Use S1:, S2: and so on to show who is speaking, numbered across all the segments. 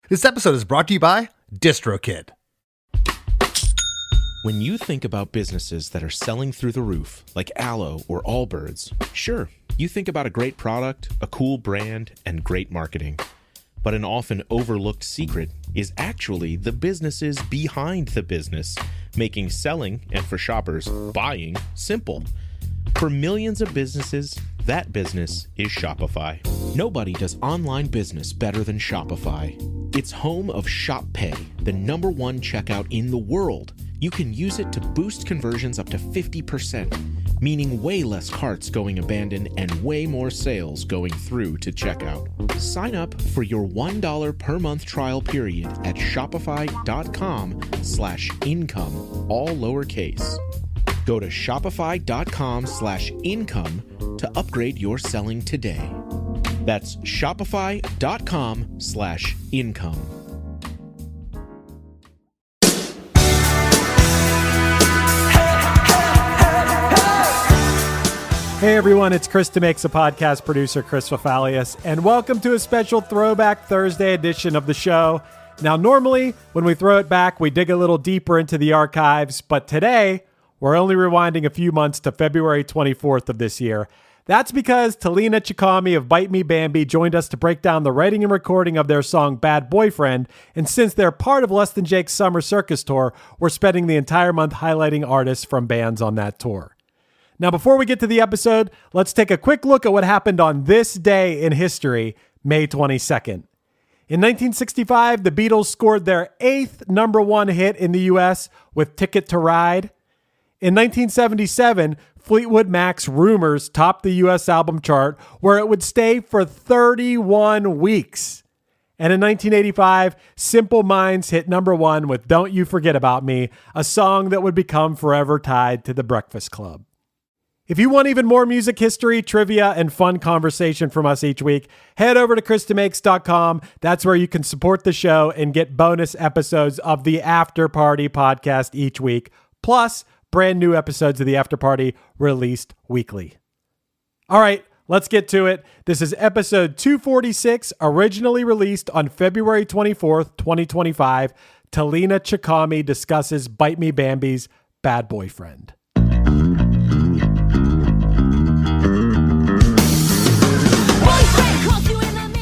S1: This episode is brought to you by DistroKid.
S2: When you think about businesses that are selling through the roof, like Aloe or Allbirds, sure, you think about a great product, a cool brand, and great marketing. But an often overlooked secret is actually the businesses behind the business, making selling, and for shoppers, buying, simple. For millions of businesses, that business is Shopify. Nobody does online business better than Shopify. It's home of Shop Pay, the #1 checkout in the world. You can use it to boost conversions up to 50%, meaning way less carts going abandoned and way more sales going through to checkout. Sign up for your $1 per month trial period at shopify.com/income, all lowercase. Go to shopify.com/income to upgrade your selling today. That's shopify.com/income.
S3: Hey everyone, it's Chris DeMakes A Podcast, producer Chris Fafalius, and welcome to a special Throwback Thursday edition of the show. Now, normally, when we throw it back, we dig a little deeper into the archives, but today, we're only rewinding a few months to February 24th of this year. That's because Tahlena Chikami of Bite Me Bambi joined us to break down the writing and recording of their song Bad Boyfriend, and since they're part of Less Than Jake's summer Circus tour, we're spending the entire month highlighting artists from bands on that tour. Now, before we get to the episode, let's take a quick look at what happened on this day in history, May 22nd. In 1965, the Beatles scored their 8th #1 hit in the US with Ticket to Ride. In 1977, Fleetwood Mac's Rumors topped the US album chart, where it would stay for 31 weeks. And in 1985, Simple Minds hit #1 with Don't You Forget About Me, a song that would become forever tied to The Breakfast Club. If you want even more music history, trivia, and fun conversation from us each week, head over to chrisdemakes.com. That's where you can support the show and get bonus episodes of the After Party podcast each week, plus brand new episodes of the After Party released weekly. All right, let's get to it. This is episode 246, originally released on February 24th, 2025. Tahlena Chikami discusses Bite Me Bambi's Bad Boyfriend.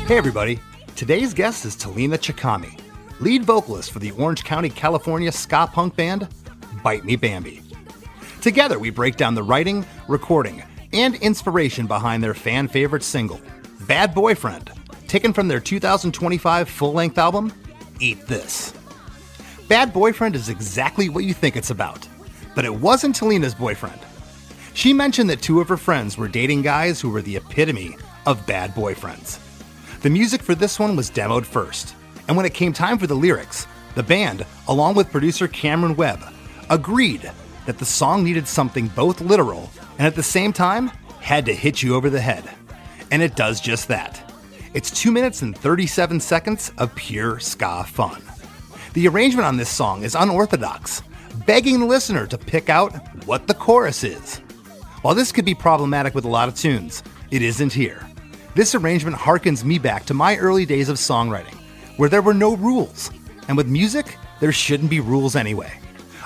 S1: Hey everybody, today's guest is Tahlena Chikami, lead vocalist for the Orange County, California ska punk band Bite Me Bambi. Together we break down the writing, recording, and inspiration behind their fan favorite single, Bad Boyfriend, taken from their 2025 full-length album, Eat This. Bad Boyfriend is exactly what you think it's about, but it wasn't Tahlena's boyfriend. She mentioned that two of her friends were dating guys who were the epitome of bad boyfriends. The music for this one was demoed first, and when it came time for the lyrics, the band, along with producer Cameron Webb, agreed that the song needed something both literal and at the same time had to hit you over the head. And it does just that. It's 2 minutes and 37 seconds of pure ska fun. The arrangement on this song is unorthodox, begging the listener to pick out what the chorus is. While this could be problematic with a lot of tunes, it isn't here. This arrangement harkens me back to my early days of songwriting, where there were no rules, and with music, there shouldn't be rules anyway.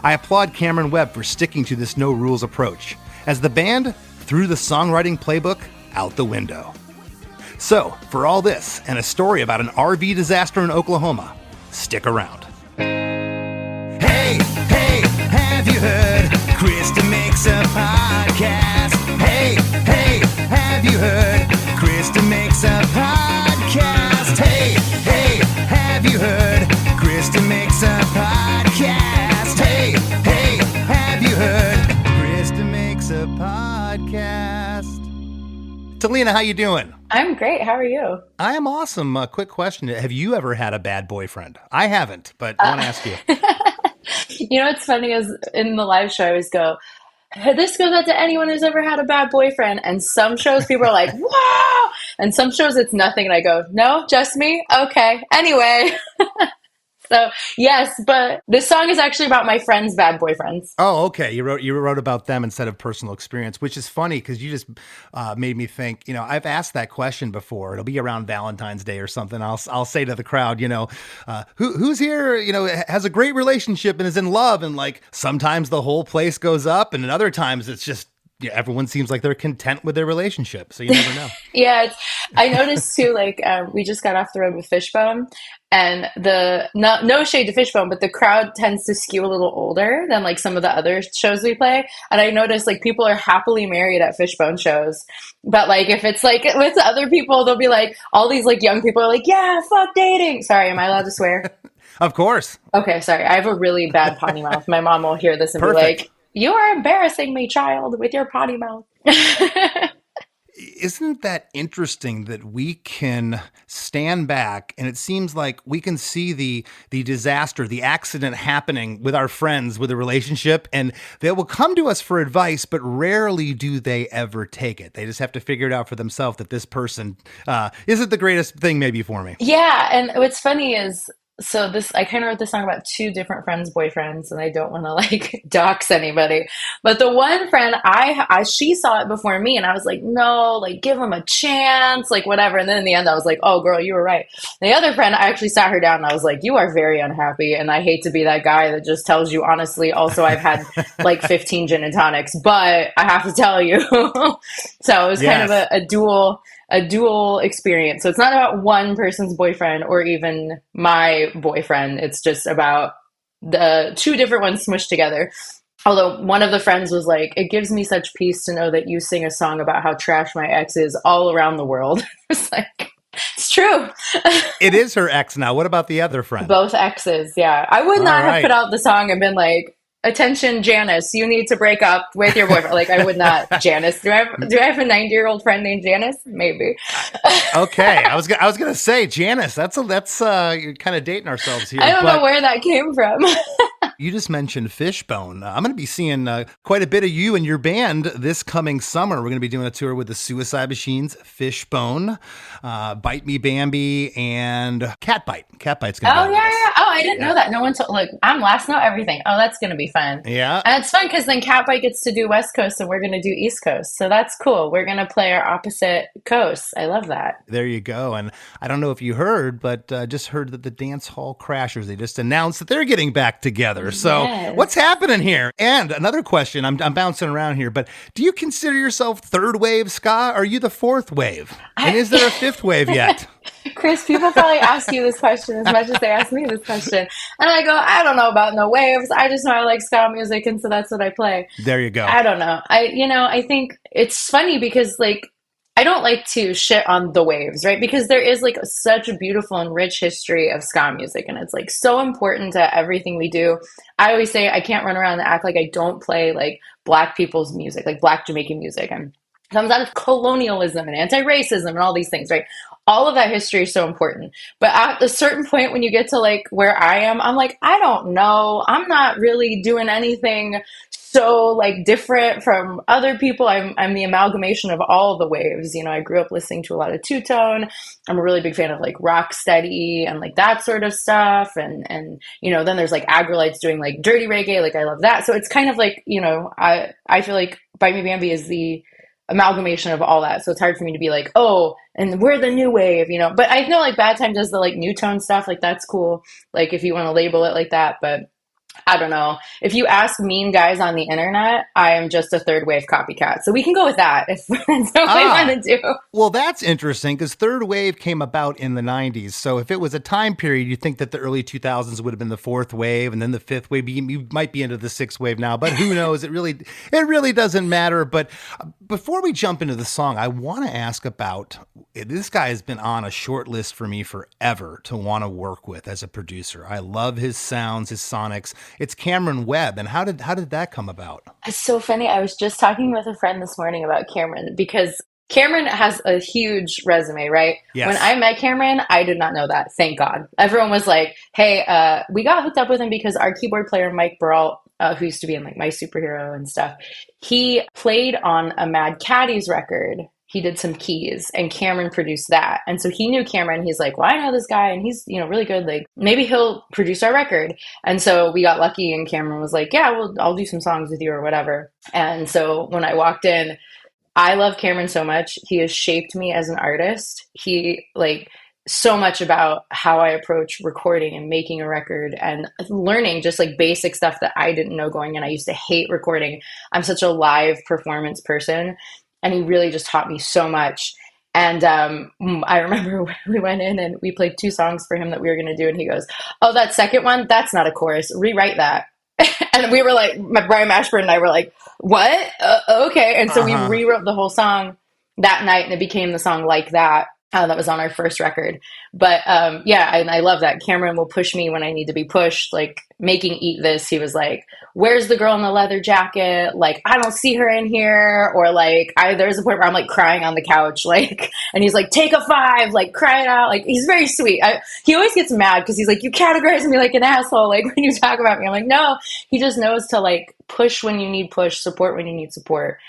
S1: I applaud Cameron Webb for sticking to this no-rules approach, as the band threw the songwriting playbook out the window. So, for all this and a story about an RV disaster in Oklahoma, stick around. Hey, hey, have you heard? Chris DeMakes A Podcast. Hey, hey, have you heard? Chris DeMakes A Podcast. Hey, hey, have you heard? Chris DeMakes A Podcast. Hey, hey, have you heard? Chris DeMakes A Podcast. Tahlena, how you doing?
S4: I'm great. How are you?
S1: I am awesome. Quick question. Have you ever had a bad boyfriend? I haven't, but I want to ask you.
S4: You know what's funny is in the live show I always go, this goes out to anyone who's ever had a bad boyfriend. And some shows people are like, wow. And some shows it's nothing. And I go, no, just me? Okay. Anyway. So yes, but this song is actually about my friends' bad boyfriends.
S1: Oh, okay. You wrote about them instead of personal experience, which is funny because you just made me think. I've asked that question before. It'll be around Valentine's Day or something. I'll say to the crowd, who's here, has a great relationship and is in love, and like sometimes the whole place goes up, and other times it's just everyone seems like they're content with their relationship. So you never know.
S4: Yeah, I noticed too. Like we just got off the road with Fishbone, and no shade to Fishbone, but the crowd tends to skew a little older than like some of the other shows we play. And I noticed like people are happily married at Fishbone shows, but like if it's like with other people, they'll be like all these like young people are like, yeah, fuck dating. Sorry, am I allowed to swear?
S1: Of course.
S4: Okay, sorry. I have a really bad potty mouth. My mom will hear this and be like, "You are embarrassing me, child, with your potty mouth."
S1: Isn't that interesting that we can stand back and it seems like we can see the disaster, the accident happening with our friends with a relationship, and they will come to us for advice, but rarely do they ever take it. They just have to figure it out for themselves that this person isn't the greatest thing maybe for me.
S4: Yeah, and what's funny is I kind of wrote this song about two different friends' boyfriends, and I don't want to like dox anybody. But the one friend, she saw it before me, and I was like, no, like give him a chance, like whatever. And then in the end, I was like, oh, girl, you were right. The other friend, I actually sat her down, and I was like, you are very unhappy, and I hate to be that guy that just tells you honestly. Also, I've had like 15 gin and tonics, but I have to tell you. So it was kind of a dual experience. So it's not about one person's boyfriend or even my boyfriend. It's just about the two different ones smushed together. Although one of the friends was like, it gives me such peace to know that you sing a song about how trash my ex is all around the world. It's like, it's true.
S1: It is her ex now. What about the other friend?
S4: Both exes, yeah. I would not have put out the song and been like, attention, Janice, you need to break up with your boyfriend. Like, I would not. Janice, do I have a 90-year-old friend named Janice? Maybe.
S1: Okay, I was gonna say Janice. That's you're kind of dating ourselves here.
S4: I don't know where that came from.
S1: You just mentioned Fishbone. I'm going to be seeing quite a bit of you and your band this coming summer. We're going to be doing a tour with the Suicide Machines, Fishbone, Bite Me Bambi, and Catbite. Catbite's going to be.
S4: Oh, yeah. Oh, I didn't know that. No one told. Like, I'm last note everything. Oh, that's going to be fun.
S1: Yeah.
S4: And it's fun because then Catbite gets to do West Coast and we're going to do East Coast. So that's cool. We're going to play our opposite coasts. I love that.
S1: There you go. And I don't know if you heard, but just heard that the Dance Hall Crashers, they just announced that they're getting back together. So what's happening here? And another question, I'm bouncing around here, but do you consider yourself third wave ska? Or are you the fourth wave? And is there a fifth wave yet?
S4: Chris, people probably ask you this question as much as they ask me this question. And I go, I don't know about no waves. I just know I like ska music, and so that's what I play.
S1: There you go.
S4: I don't know. I think it's funny because like I don't like to shit on the waves, right? Because there is like such a beautiful and rich history of ska music, and it's like so important to everything we do. I always say I can't run around and act like I don't play like Black people's music, like Black Jamaican music, and it comes out of colonialism and anti-racism and all these things, right? All of that history is so important. But at a certain point when you get to like where I am, I'm like, I don't know. I'm not really doing anything so like different from other people. I'm the amalgamation of all the waves. You know, I grew up listening to a lot of two-tone. I'm a really big fan of like rock steady and like that sort of stuff. And you know, then there's like Agrolites doing like dirty reggae. Like I love that. So it's kind of like, you know, I feel like Bite Me Bambi is the amalgamation of all that. So it's hard for me to be like, oh, and we're the new wave, you know. But I know like Bad Time does the like new tone stuff. Like that's cool. Like if you want to label it like that. But I don't know. If you ask mean guys on the internet, I am just a third wave copycat. So we can go with that if that's what we want to do.
S1: Well, that's interesting because third wave came about in the 90s. So if it was a time period, you'd think that the early 2000s would have been the fourth wave and then the fifth wave. You might be into the sixth wave now, but who knows? It really doesn't matter. But before we jump into the song, I want to ask about, this guy has been on a short list for me forever to want to work with as a producer. I love his sounds, his sonics. It's Cameron Webb. And how did that come about?
S4: It's so funny. I was just talking with a friend this morning about Cameron because Cameron has a huge resume, right?
S1: Yes.
S4: When I met Cameron, I did not know that. Thank God. Everyone was like, hey, we got hooked up with him because our keyboard player, Mike Burrell, who used to be in like My Superhero and stuff, he played on a Mad Caddies record he did some keys, and Cameron produced that. And so he knew Cameron. He's like, well, I know this guy and he's, really good. Like, maybe he'll produce our record. And so we got lucky, and Cameron was like, yeah, well, I'll do some songs with you or whatever. And so when I walked in, I love Cameron so much. He has shaped me as an artist. He so much about how I approach recording and making a record and learning just like basic stuff that I didn't know going in. I used to hate recording. I'm such a live performance person, and he really just taught me so much. And I remember we went in and we played 2 songs for him that we were going to do. And he goes, oh, that second one, that's not a chorus. Rewrite that. And we were like, Brian Mashburn and I were like, what? Okay. And so we rewrote the whole song that night, and it became the song Like That. That was on our first record. But yeah, and I love that. Cameron will push me when I need to be pushed. Like making Eat This, he was like, where's the girl in the leather jacket? Like, I don't see her in here. Or like, there's a point where I'm like crying on the couch, like, and he's like, take a 5, like cry it out. Like, he's very sweet. He always gets mad because he's like, you categorize me like an asshole. Like when you talk about me, I'm like, no, he just knows to like push when you need push, support when you need support.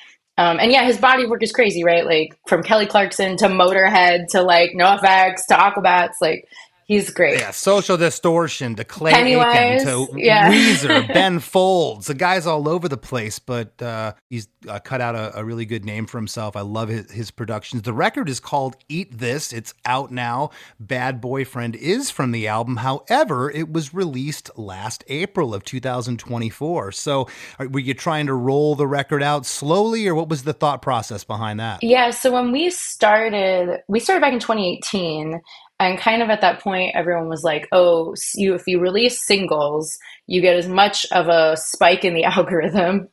S4: And yeah, his body work is crazy, right? Like from Kelly Clarkson to Motorhead to like NoFX to Aquabats, like he's great.
S1: Yeah, Social Distortion to Clay
S4: Pennywise,
S1: Aiken to
S4: yeah.
S1: Weezer, Ben Folds. The guy's all over the place, but he's cut out a really good name for himself. I love his productions. The record is called Eat This. It's out now. Bad Boyfriend is from the album. However, it was released last April of 2024. So were you trying to roll the record out slowly, or what was the thought process behind that?
S4: Yeah, so when we started back in 2018. And kind of at that point, everyone was like, oh, if you release singles, you get as much of a spike in the algorithm.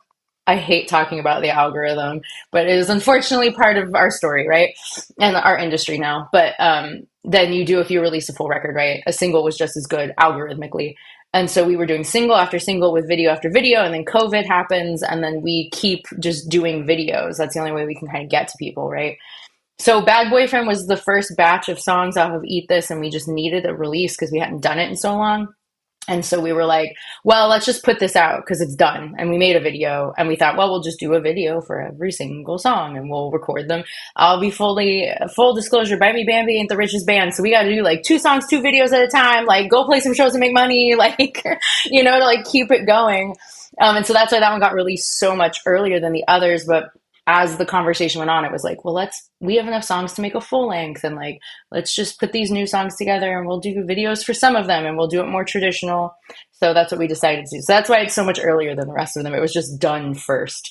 S4: I hate talking about the algorithm, but it is unfortunately part of our story, right? And our industry now. But then you do if you release a full record, right? A single was just as good algorithmically. And so we were doing single after single with video after video, and then COVID happens, and then we keep just doing videos. That's the only way we can kind of get to people, right? So Bad Boyfriend was the first batch of songs off of Eat This, and we just needed a release because we hadn't done it in so long. And so we were like, well, let's just put this out because it's done. And we made a video, and we thought, well, we'll just do a video for every single song and we'll record them. I'll be full disclosure, Bambi ain't the richest band. So we got to do like 2 songs, 2 videos at a time, like go play some shows and make money, like, to like keep it going. And so that's why that one got released so much earlier than the others. But as the conversation went on, it was like, well, we have enough songs to make a full length, and like, let's just put these new songs together and we'll do videos for some of them and we'll do it more traditional. So that's what we decided to do. So that's why it's so much earlier than the rest of them. It was just done first.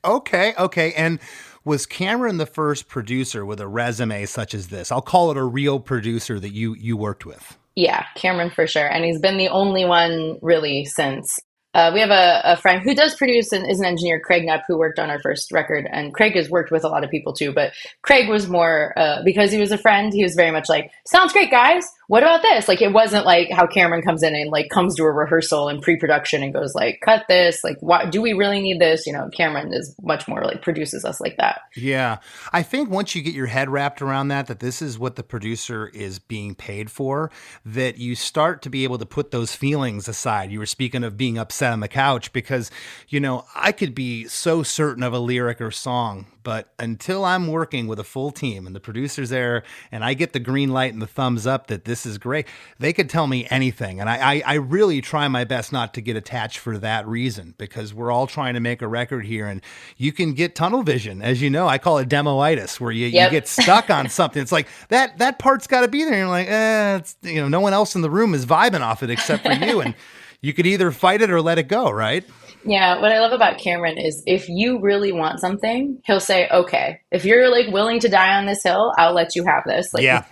S1: Okay. And was Cameron the first producer with a resume such as this? I'll call it a real producer that you worked with.
S4: Yeah, Cameron for sure. And he's been the only one really since. We have a friend who does produce and is an engineer, Craig Knapp, who worked on our first record. And Craig has worked with a lot of people too, but Craig was more, because he was a friend, he was very much like, sounds great, guys. What about this? Like, it wasn't like how Cameron comes in and like comes to a rehearsal and pre-production and goes like, cut this. Like, what, do we really need this? Cameron is much more like produces us like that.
S1: Yeah. I think once you get your head wrapped around that this is what the producer is being paid for, that you start to be able to put those feelings aside. You were speaking of being upset on the couch because, I could be so certain of a lyric or song, but until I'm working with a full team and the producer's there and I get the green light and the thumbs up that this is great, they could tell me anything. And I really try my best not to get attached for that reason, because we're all trying to make a record here, and you can get tunnel vision. As you know, I call it demoitis, where you get stuck on something. It's like that part's got to be there. And you're like, no one else in the room is vibing off it except for you. And you could either fight it or let it go, right?
S4: Yeah, what I love about Cameron is if you really want something, he'll say, okay, if you're like willing to die on this hill, I'll let you have this. Like,
S1: yeah.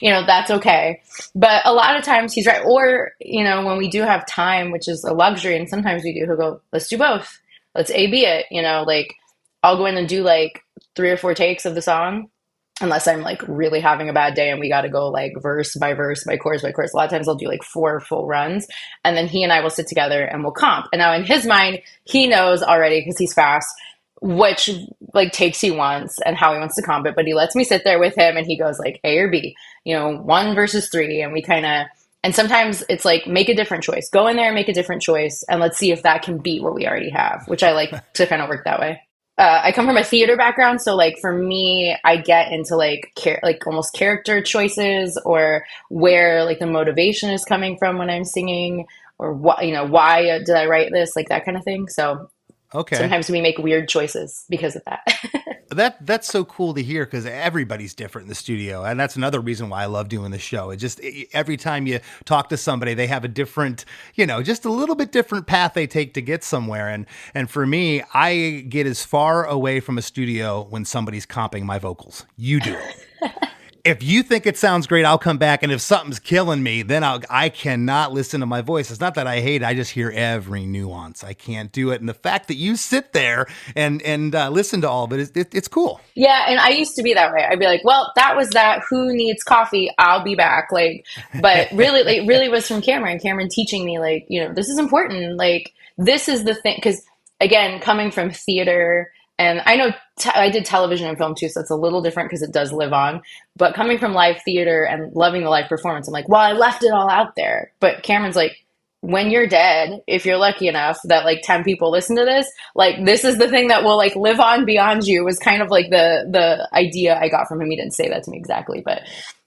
S4: That's okay. But a lot of times he's right. Or, when we do have time, which is a luxury, and sometimes we do, he'll go, let's do both. Let's A-B it. Like I'll go in and do like 3 or 4 takes of the song, unless I'm like really having a bad day and we got to go like verse by verse, by chorus by chorus. A lot of times I'll do like 4 full runs, and then he and I will sit together and we'll comp. And now in his mind, he knows already, because he's fast, which like takes he wants and how he wants to comp it. But he lets me sit there with him and he goes like A or B, 1 versus 3. And we and sometimes it's like, make a different choice, go in there and make a different choice. And let's see if that can beat what we already have, which I like to kind of work that way. I come from a theater background, so like for me, I get into like like almost character choices, or where like the motivation is coming from when I'm singing, or what, why did I write this, like that kind of thing. So
S1: Okay.
S4: sometimes we make weird choices because of that.
S1: That's so cool to hear, because everybody's different in the studio, and that's another reason why I love doing the show. Every time you talk to somebody, they have a different, just a little bit different path they take to get somewhere. And for me, I get as far away from a studio when somebody's comping my vocals. You do it. If you think it sounds great, I'll come back, and if something's killing me, then I cannot listen to my voice. It's not that I hate it; I just hear every nuance. I can't do it, and the fact that you sit there and listen to all of it, it's cool.
S4: Yeah, and I used to be that way. I'd be like, "Well, that was that. Who needs coffee? I'll be back." Like, but really, like, really was from Cameron. Cameron teaching me, like, this is important. Like, this is the thing, because again, coming from theater. And I know I did television and film too, so it's a little different because it does live on. But coming from live theater and loving the live performance, I'm like, well, I left it all out there. But Cameron's like, when you're dead, if you're lucky enough that like 10 people listen to this, like this is the thing that will like live on beyond you, was kind of like the idea I got from him. He didn't say that to me exactly, but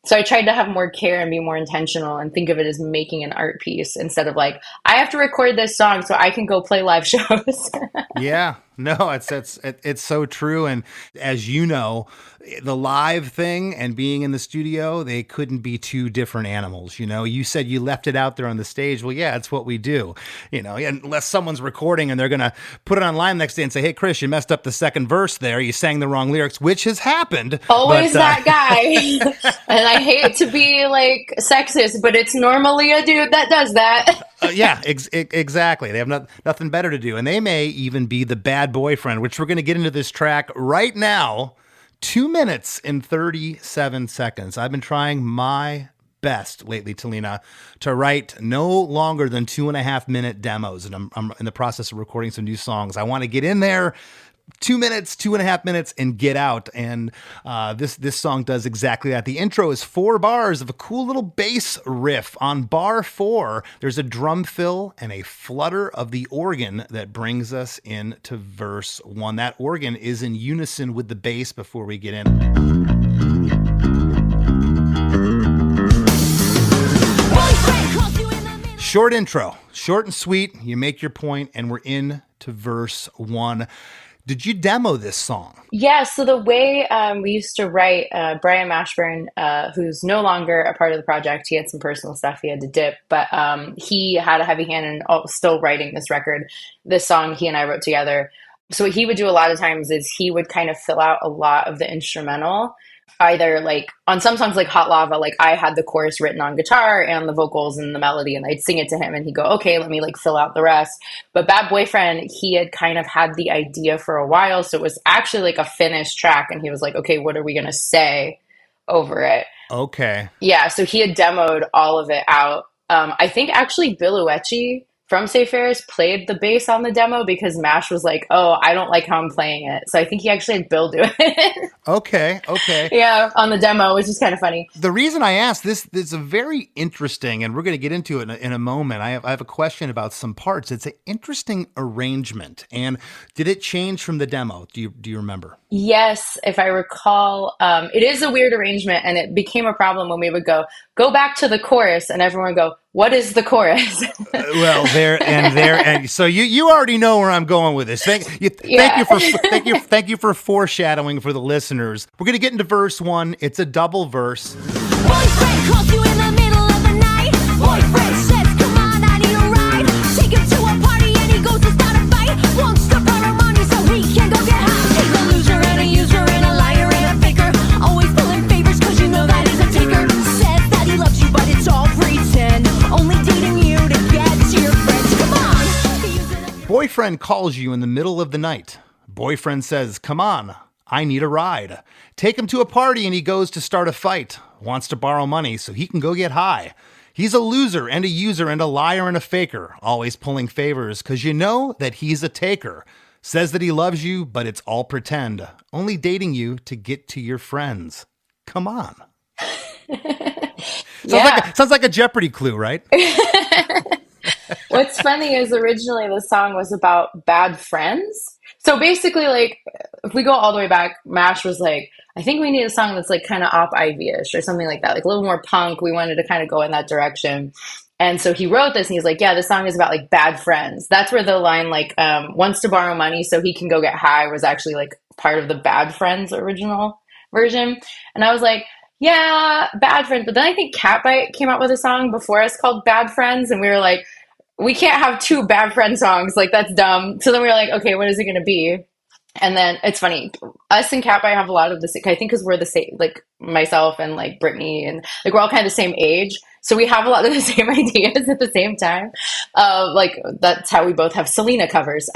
S4: so I tried to have more care and be more intentional and think of it as making an art piece instead of like, I have to record this song so I can go play live shows.
S1: Yeah, no, it's so true. And as you know, the live thing and being in the studio, they couldn't be two different animals. You said you left it out there on the stage. Well, yeah, it's what we do, unless someone's recording and they're going to put it online next day and say, hey, Chris, you messed up the second verse there. You sang the wrong lyrics, which has happened.
S4: Always that guy. And I hate to be like sexist, but it's normally a dude that does that.
S1: Yeah, exactly. They have nothing better to do. And they may even be the bad boyfriend, which we're going to get into this track right now. 2 minutes and 37 seconds. I've been trying my best lately, Tahlena, to write no longer than 2.5 minute demos. And I'm in the process of recording some new songs. I want to get in there 2 minutes, 2.5 minutes, and get out. And this song does exactly that. The intro is 4 bars of a cool little bass riff. On bar 4, there's a drum fill and a flutter of the organ that brings us into verse 1. That organ is in unison with the bass before we get in. Short intro, short and sweet. You make your point, and we're in to verse 1. Did you demo this song?
S4: Yeah, so the way we used to write, Brian Mashburn, who's no longer a part of the project, he had some personal stuff he had to dip, but he had a heavy hand in still writing this record. This song he and I wrote together. So what he would do a lot of times is he would kind of fill out a lot of the instrumental, either like on some songs like Hot Lava, like I had the chorus written on guitar and the vocals and the melody, and I'd sing it to him and he'd go, okay, let me like fill out the rest. But Bad Boyfriend, he had kind of had the idea for a while. So it was actually like a finished track, and he was like, okay, what are we going to say over it?
S1: Okay.
S4: Yeah. So he had demoed all of it out. I think actually Bill Uechi from Say Ferris played the bass on the demo because Mash was like, oh, I don't like how I'm playing it. So I think he actually had Bill do it.
S1: Okay.
S4: Yeah, on the demo, which is kind of funny.
S1: The reason I asked this is a very interesting, and we're going to get into it in a moment. I have a question about some parts. It's an interesting arrangement. And did it change from the demo? Do you remember?
S4: Yes, if I recall, it is a weird arrangement, and it became a problem when we would go back to the chorus, and everyone would go, what is the chorus?
S1: Well, and so you already know where I'm going with this. Thank you for foreshadowing for the listeners. We're going to get into verse 1. It's a double verse.
S5: Boyfriend calls you in the middle of the night. Boyfriend says, come on, I need a ride. Take him to a party and he goes to start a fight. Wants to borrow money so he can go get high. He's a loser and a user and a liar and a faker. Always pulling favors cause you know that he's a taker. Says that he loves you but it's all pretend. Only dating you to get to your friends. Come on.
S1: Boyfriend calls you in the middle of the night. Boyfriend says, come on, I need a ride. Take him to a party and he goes to start a fight. Wants to borrow money so he can go get high. He's a loser and a user and a liar and a faker. Always pulling favors because you know that he's a taker. Says that he loves you, but it's all pretend. Only dating you to get to your friends. Come on.
S4: Yeah.
S1: Sounds like a Jeopardy clue, right?
S4: What's funny is originally the song was about bad friends. So basically, like, if we go all the way back, MASH was like, I think we need a song that's like kind of Op Ivy-ish or something like that, like a little more punk. We wanted to kind of go in that direction. And so he wrote this and he's like, yeah, this song is about like bad friends. That's where the line like wants to borrow money so he can go get high was actually like part of the Bad Friends original version. And I was like, yeah, Bad Friends. But then I think Catbite came out with a song before us called Bad Friends. And we were like, we can't have two Bad Friend songs. Like, that's dumb. So then we were like, okay, what is it going to be? And then it's funny, us and Catbite have a lot of the same, I think because we're the same, like myself and like Brittany and like we're all kind of the same age. So we have a lot of the same ideas at the same time. Like that's how we both have Selena covers.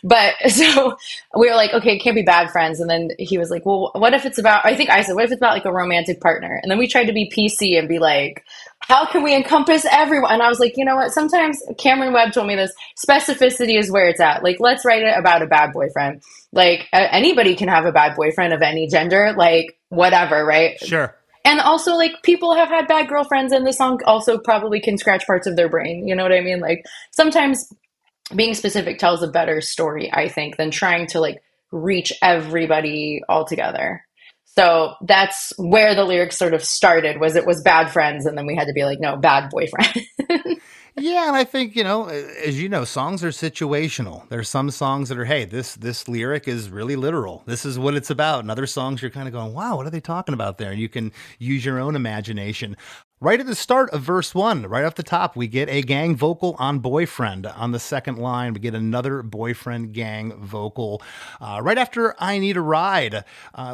S4: But so we were like, okay, it can't be Bad Friends. And then he was like, well, what if it's about, I think I said, what if it's about like a romantic partner? And then we tried to be PC and be like, how can we encompass everyone? And I was like, you know what? Sometimes Cameron Webb told me this, specificity is where it's at. Like, let's write it about a bad boyfriend. Like anybody can have a bad boyfriend of any gender, like whatever, right?
S1: Sure.
S4: And also, like, people have had bad girlfriends, and the song also probably can scratch parts of their brain. You know what I mean? Like, sometimes being specific tells a better story, I think, than trying to, like, reach everybody all together. So that's where the lyrics sort of started, was it was bad friends, and then we had to be like, no, bad boyfriend.
S1: Yeah, and I think, as you know, songs are situational. There's some songs that are, hey, this lyric is really literal. This is what it's about. And other songs you're kind of going, wow, what are they talking about there? And you can use your own imagination. Right at the start of verse 1, right off the top, we get a gang vocal on Boyfriend. On the second line, we get another Boyfriend gang vocal. Right after I Need a Ride,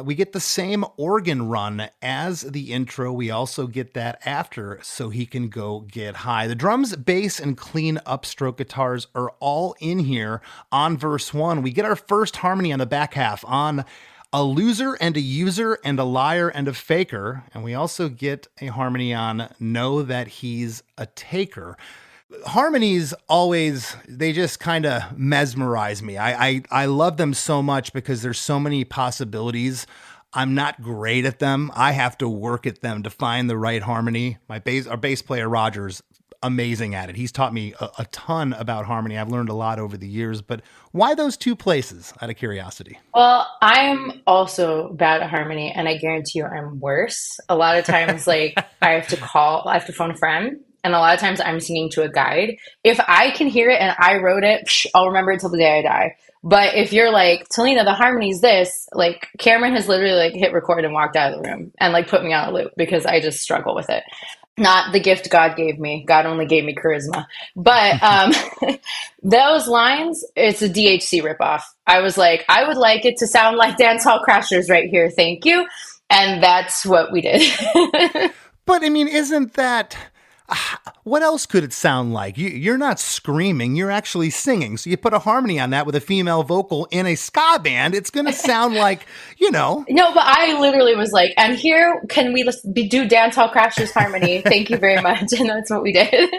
S1: we get the same organ run as the intro. We also get that after So He Can Go Get High. The drums, bass, and clean upstroke guitars are all in here on verse 1. We get our first harmony on the back half on A Loser and a User and a Liar and a Faker. And we also get a harmony on Know That He's a Taker. Harmonies always, they just kind of mesmerize me. I love them so much because there's so many possibilities. I'm not great at them. I have to work at them to find the right harmony. Our bass player, Rogers, amazing at it. He's taught me a ton about harmony. I've learned a lot over the years, but why those two places, out of curiosity?
S4: Well, I'm also bad at harmony, and I guarantee you I'm worse. A lot of times, like, I have to phone a friend, and a lot of times I'm singing to a guide. If I can hear it and I wrote it, I'll remember it till the day I die. But if you're like, Tahlena, the harmony's this, like, Cameron has literally, like, hit record and walked out of the room and, like, put me on a loop because I just struggle with it. Not the gift God gave me. God only gave me charisma. But those lines, it's a DHC ripoff. I was like, I would like it to sound like Dance Hall Crashers right here. Thank you. And that's what we did.
S1: But, I mean, isn't that... What else could it sound like? You're not screaming, you're actually singing. So you put a harmony on that with a female vocal in a ska band, it's going to sound like,
S4: No, but I literally was like, and here can we do Dance Hall Crashers harmony? Thank you very much. And that's what we did.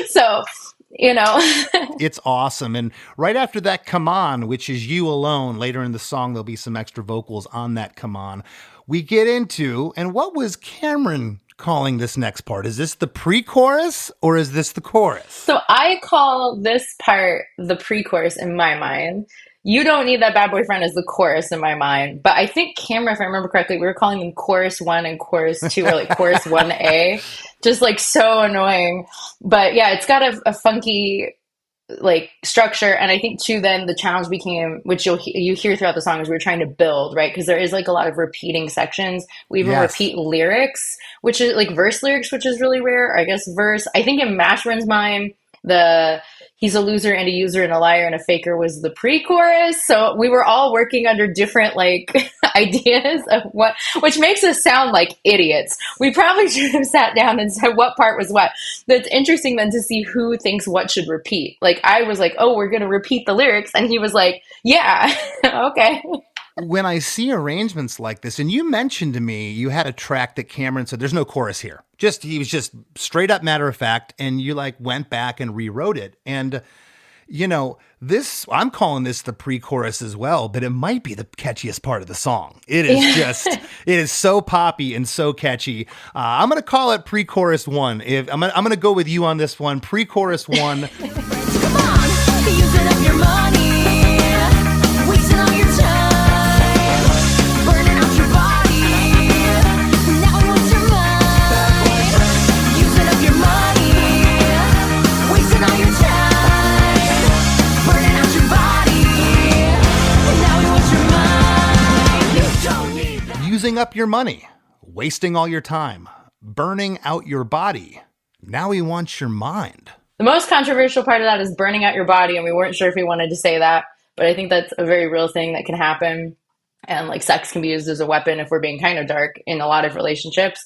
S4: So, It's
S1: awesome. And right after that, Come On, which is You Alone, later in the song, there'll be some extra vocals on that Come On. We get into, and what was Cameron calling this next part? Is this the pre-chorus or is this the chorus?
S4: So I call this part the pre-chorus in my mind. You Don't Need That Bad Boyfriend is the chorus in my mind. But I think Cameron, if I remember correctly, we were calling them chorus 1 and chorus 2, or like chorus 1A. Just like so annoying. But yeah, it's got a funky like structure, and I think too then the challenge became, which you hear throughout the song, is we're trying to build, right? Because there is like a lot of repeating sections. We even repeat lyrics, which is like verse lyrics, which is really rare. I guess verse, I think in Mashburn's mind, the he's a loser and a user and a liar and a faker was the pre-chorus. So we were all working under different like ideas of what, which makes us sound like idiots. We probably should have sat down and said what part was what. But it's interesting then to see who thinks what should repeat. Like I was like, oh, we're going to repeat the lyrics. And he was like, yeah, okay.
S1: When I see arrangements like this, and you mentioned to me, you had a track that Cameron said, there's no chorus here. He was just straight up matter of fact. And you like went back and rewrote it. And, this, I'm calling this the pre-chorus as well, but it might be the catchiest part of the song. It is it is so poppy and so catchy. I'm going to call it pre-chorus 1. I'm going to go with you on this one. Pre-chorus 1.
S5: Using up your money, wasting all your time, burning out your body. Now he wants your mind. Using up your money, wasting all your time, burning out your body. Now he wants your mind. You don't need that.
S1: Using up your money, wasting all your time, burning out your body. Now he wants your mind.
S4: The most controversial part of that is burning out your body, and we weren't sure if we wanted to say that, but I think that's a very real thing that can happen. And like sex can be used as a weapon if we're being kind of dark in a lot of relationships.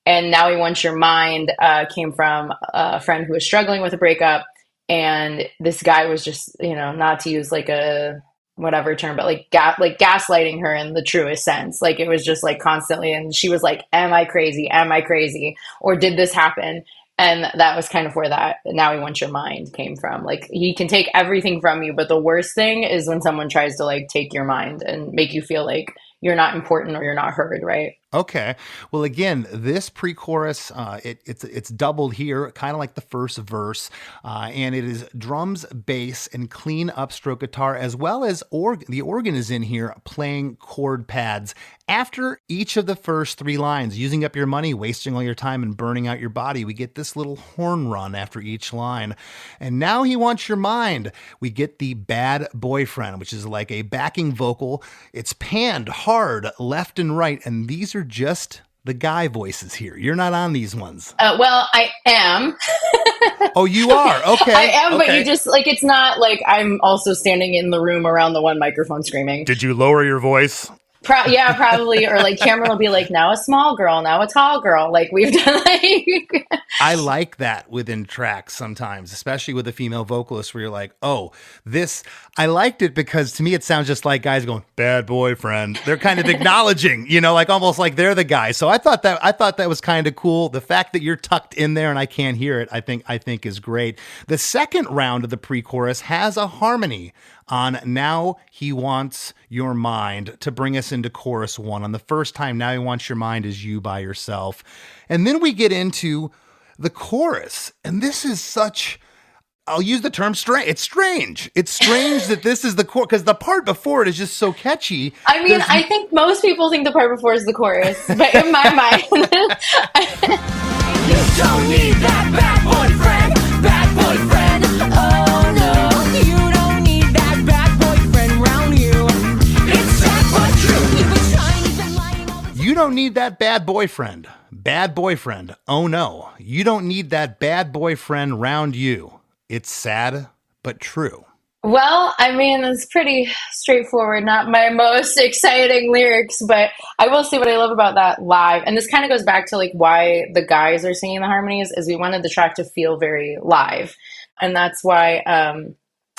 S4: And now he wants your mind came from a friend who was struggling with a breakup, and this guy was just, not to use like a whatever term, but like gaslighting her in the truest sense. Like it was just like constantly, and she was like, "Am I crazy? Am I crazy? Or did this happen?" And that was kind of where that "now he wants your mind" came from. Like he can take everything from you, but the worst thing is when someone tries to like take your mind and make you feel like you're not important or you're not heard, right?
S1: Okay. Well, again, this pre-chorus, it's doubled here, kind of like the first verse, and it is drums, bass, and clean upstroke guitar, as well as the organ is in here playing chord pads. After each of the first three lines, using up your money, wasting all your time, and burning out your body, we get this little horn run after each line. And now he wants your mind. We get the bad boyfriend, which is like a backing vocal. It's panned hard left and right, and these are just the guy voices here. You're not on these ones.
S4: Well, I am.
S1: Oh, you are? Okay.
S4: I am,
S1: okay.
S4: but you just like, it's not like I'm also standing in the room around the one microphone screaming.
S1: Did you lower your voice?
S4: Yeah, probably. Or like Cameron will be like, now a small girl, now a tall girl. Like we've done like.
S1: I like that within tracks sometimes, especially with a female vocalist where you're like, oh, I liked it because to me it sounds just like guys going, bad boyfriend. They're kind of acknowledging, like almost like they're the guy. So I thought that was kind of cool. The fact that you're tucked in there and I can't hear it, I think is great. The second round of the pre-chorus has a harmony on "Now He Wants Your Mind" to bring us into chorus one. On the first time, "Now He Wants Your Mind" is you by yourself. And then we get into the chorus. And this is I'll use the term strange. It's strange. It's strange that this is the chorus, because the part before it is just so catchy.
S4: I mean, I think most people think the part before is the chorus, but in my mind.
S5: You don't need that bad boyfriend, bad boyfriend. Oh no, you don't need that bad boyfriend round you. It's sad but true. You've been trying, you've been lying all the
S1: You don't need that bad boyfriend. Bad boyfriend. Oh no. You don't need that bad boyfriend round you. It's sad but true.
S4: Well, I mean, it's pretty straightforward. Not my most exciting lyrics, but I will say what I love about that live. And this kind of goes back to like why the guys are singing the harmonies, is we wanted the track to feel very live. And that's why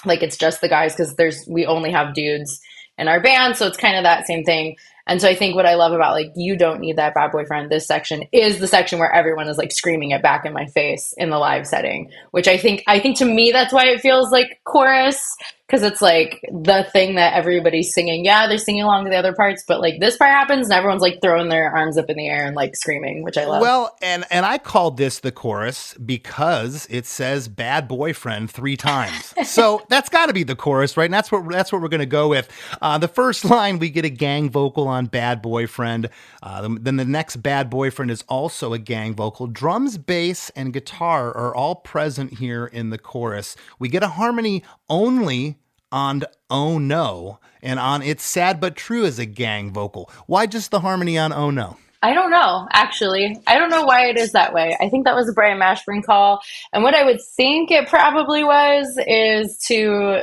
S4: like it's just the guys, because we only have dudes in our band. So it's kind of that same thing. And so I think what I love about like, you don't need that bad boyfriend, this section is the section where everyone is like screaming it back in my face in the live setting, which I think to me, that's why it feels like chorus, because it's like the thing that everybody's singing. Yeah, they're singing along to the other parts, but like this part happens and everyone's like throwing their arms up in the air and like screaming, which I love.
S1: Well, and I called this the chorus because it says bad boyfriend 3 times. So that's got to be the chorus, right? And that's what we're going to go with. The first line, we get a gang vocal on bad boyfriend. Then the next bad boyfriend is also a gang vocal. Drums, bass, and guitar are all present here in the chorus. We get a harmony only on "Oh No," and on "It's Sad But True" as a gang vocal. Why just the harmony on "Oh No"?
S4: I don't know, actually. I don't know why it is that way. I think that was a Brian Mashburn call. And what I would think it probably is to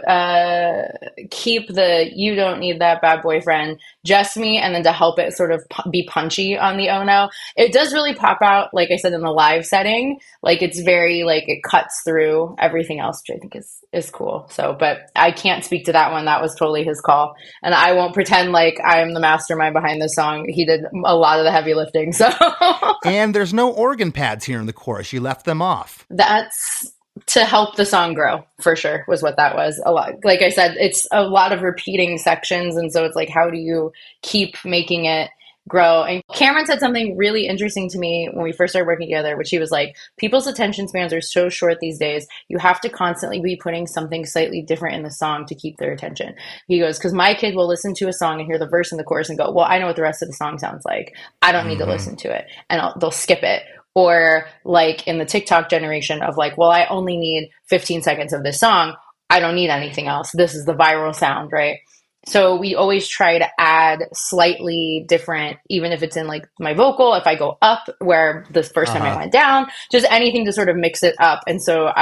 S4: keep the "you don't need that bad boyfriend" just me, and then to help it sort of be punchy on the "oh no." It does really pop out, like I said, in the live setting. Like it's very, like it cuts through everything else, which I think is cool. So, but I can't speak to that one. That was totally his call. And I won't pretend like I am the mastermind behind this song. He did a lot of the heavy lifting. So
S1: And there's no organ pads here in the chorus. You left them off.
S4: that's to help the song grow, for sure, was what that was. A lot, like I said, it's a lot of repeating sections, and so it's like, how do you keep making it grow. And Cameron said something really interesting to me when we first started working together, which he was like, people's attention spans are so short these days. You have to constantly be putting something slightly different in the song to keep their attention. He goes, because my kid will listen to a song and hear the verse and the chorus and go, well, I know what the rest of the song sounds like. I don't need to listen to it. And they'll skip it. Or like in the TikTok generation of like, well, I only need 15 seconds of this song. I don't need anything else. This is the viral sound, right? So we always try to add slightly different, even if it's in like my vocal, if I go up where the first time I went down, just anything to sort of mix it up. And so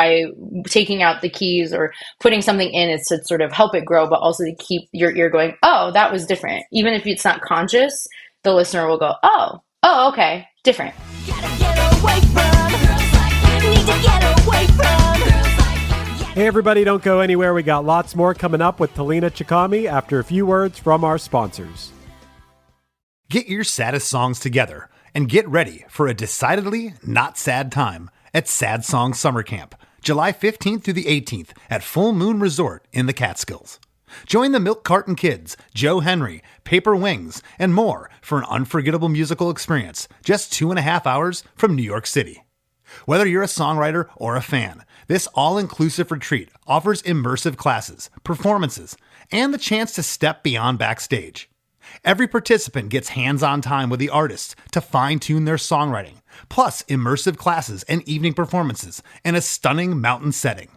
S4: taking out the keys or putting something in is to sort of help it grow, but also to keep your ear going, oh, that was different. Even if it's not conscious, the listener will go, oh, okay, different.
S5: Gotta get away from girls like that. Need to get away from girls like that.
S3: Hey, everybody, don't go anywhere. We got lots more coming up with Tahlena Chikami after a few words from our sponsors.
S1: Get your saddest songs together and get ready for a decidedly not sad time at Sad Song Summer Camp, July 15th through the 18th at Full Moon Resort in the Catskills. Join the Milk Carton Kids, Joe Henry, Paper Wings, and more for an unforgettable musical experience just 2.5 hours from New York City. Whether you're a songwriter or a fan, this all-inclusive retreat offers immersive classes, performances, and the chance to step beyond backstage. Every participant gets hands-on time with the artists to fine-tune their songwriting, plus immersive classes and evening performances in a stunning mountain setting.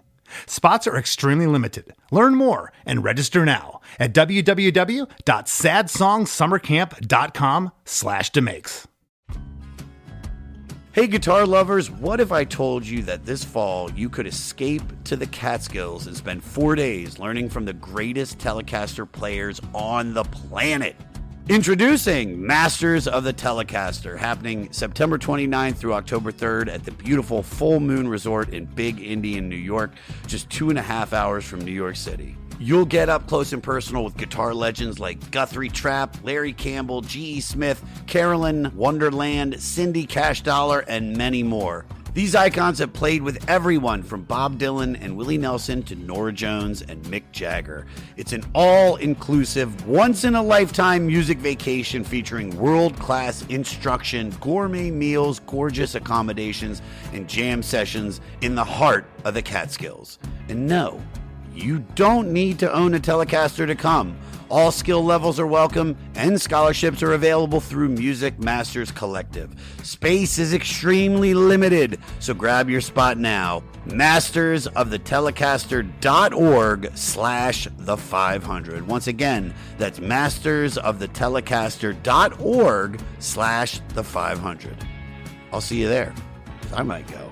S1: Spots are extremely limited. Learn more and register now at www.sadsongsummercamp.com/DeMakes.
S6: Hey guitar lovers, what if I told you that this fall you could escape to the Catskills and spend 4 days learning from the greatest Telecaster players on the planet? Introducing Masters of the Telecaster, happening September 29th through October 3rd at the beautiful Full Moon Resort in Big Indian, New York, just 2.5 hours from New York City. You'll get up close and personal with guitar legends like Guthrie Trapp, Larry Campbell, G.E. Smith, Carolyn Wonderland, Cindy Cash Dollar, and many more. These icons have played with everyone from Bob Dylan and Willie Nelson to Norah Jones and Mick Jagger. It's an all-inclusive, once-in-a-lifetime music vacation featuring world-class instruction, gourmet meals, gorgeous accommodations, and jam sessions in the heart of the Catskills. And no, you don't need to own a Telecaster to come. All skill levels are welcome, and scholarships are available through Music Masters Collective. Space is extremely limited, so grab your spot now. mastersoftetelecaster.org/the500. Once again, that's mastersoftetelecaster.org/the500. I'll see you there. I might go.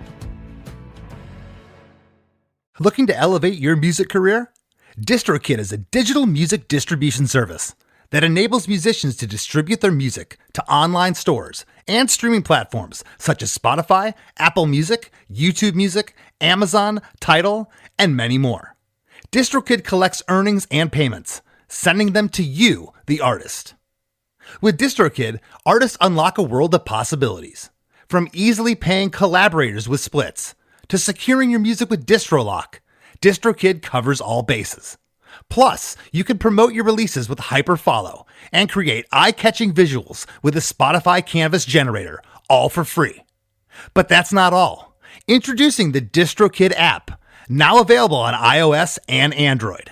S1: Looking to elevate your music career? DistroKid is a digital music distribution service that enables musicians to distribute their music to online stores and streaming platforms such as Spotify, Apple Music, YouTube Music, Amazon, Tidal, and many more. DistroKid collects earnings and payments, sending them to you, the artist. With DistroKid, artists unlock a world of possibilities. From easily paying collaborators with splits, to securing your music with DistroLock, DistroKid covers all bases. Plus, you can promote your releases with Hyperfollow and create eye-catching visuals with a Spotify Canvas generator, all for free. But that's not all. Introducing the DistroKid app, now available on iOS and Android.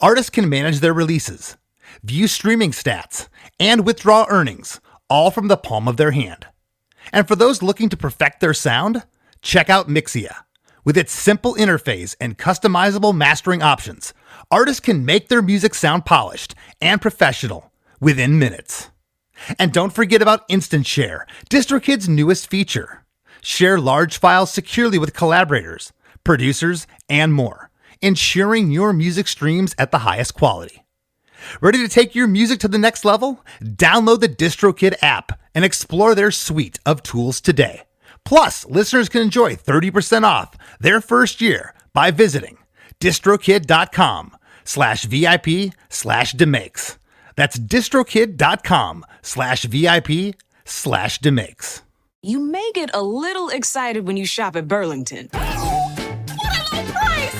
S1: Artists can manage their releases, view streaming stats, and withdraw earnings, all from the palm of their hand. And for those looking to perfect their sound, check out Mixia. With its simple interface and customizable mastering options, artists can make their music sound polished and professional within minutes. And don't forget about Instant Share, DistroKid's newest feature. Share large files securely with collaborators, producers, and more, ensuring your music streams at the highest quality. Ready to take your music to the next level? Download the DistroKid app and explore their suite of tools today. Plus, listeners can enjoy 30% off their first year by visiting distrokid.com/VIP/DeMakes. That's distrokid.com/VIP/DeMakes.
S7: You may get a little excited when you shop at Burlington.
S5: What a low price!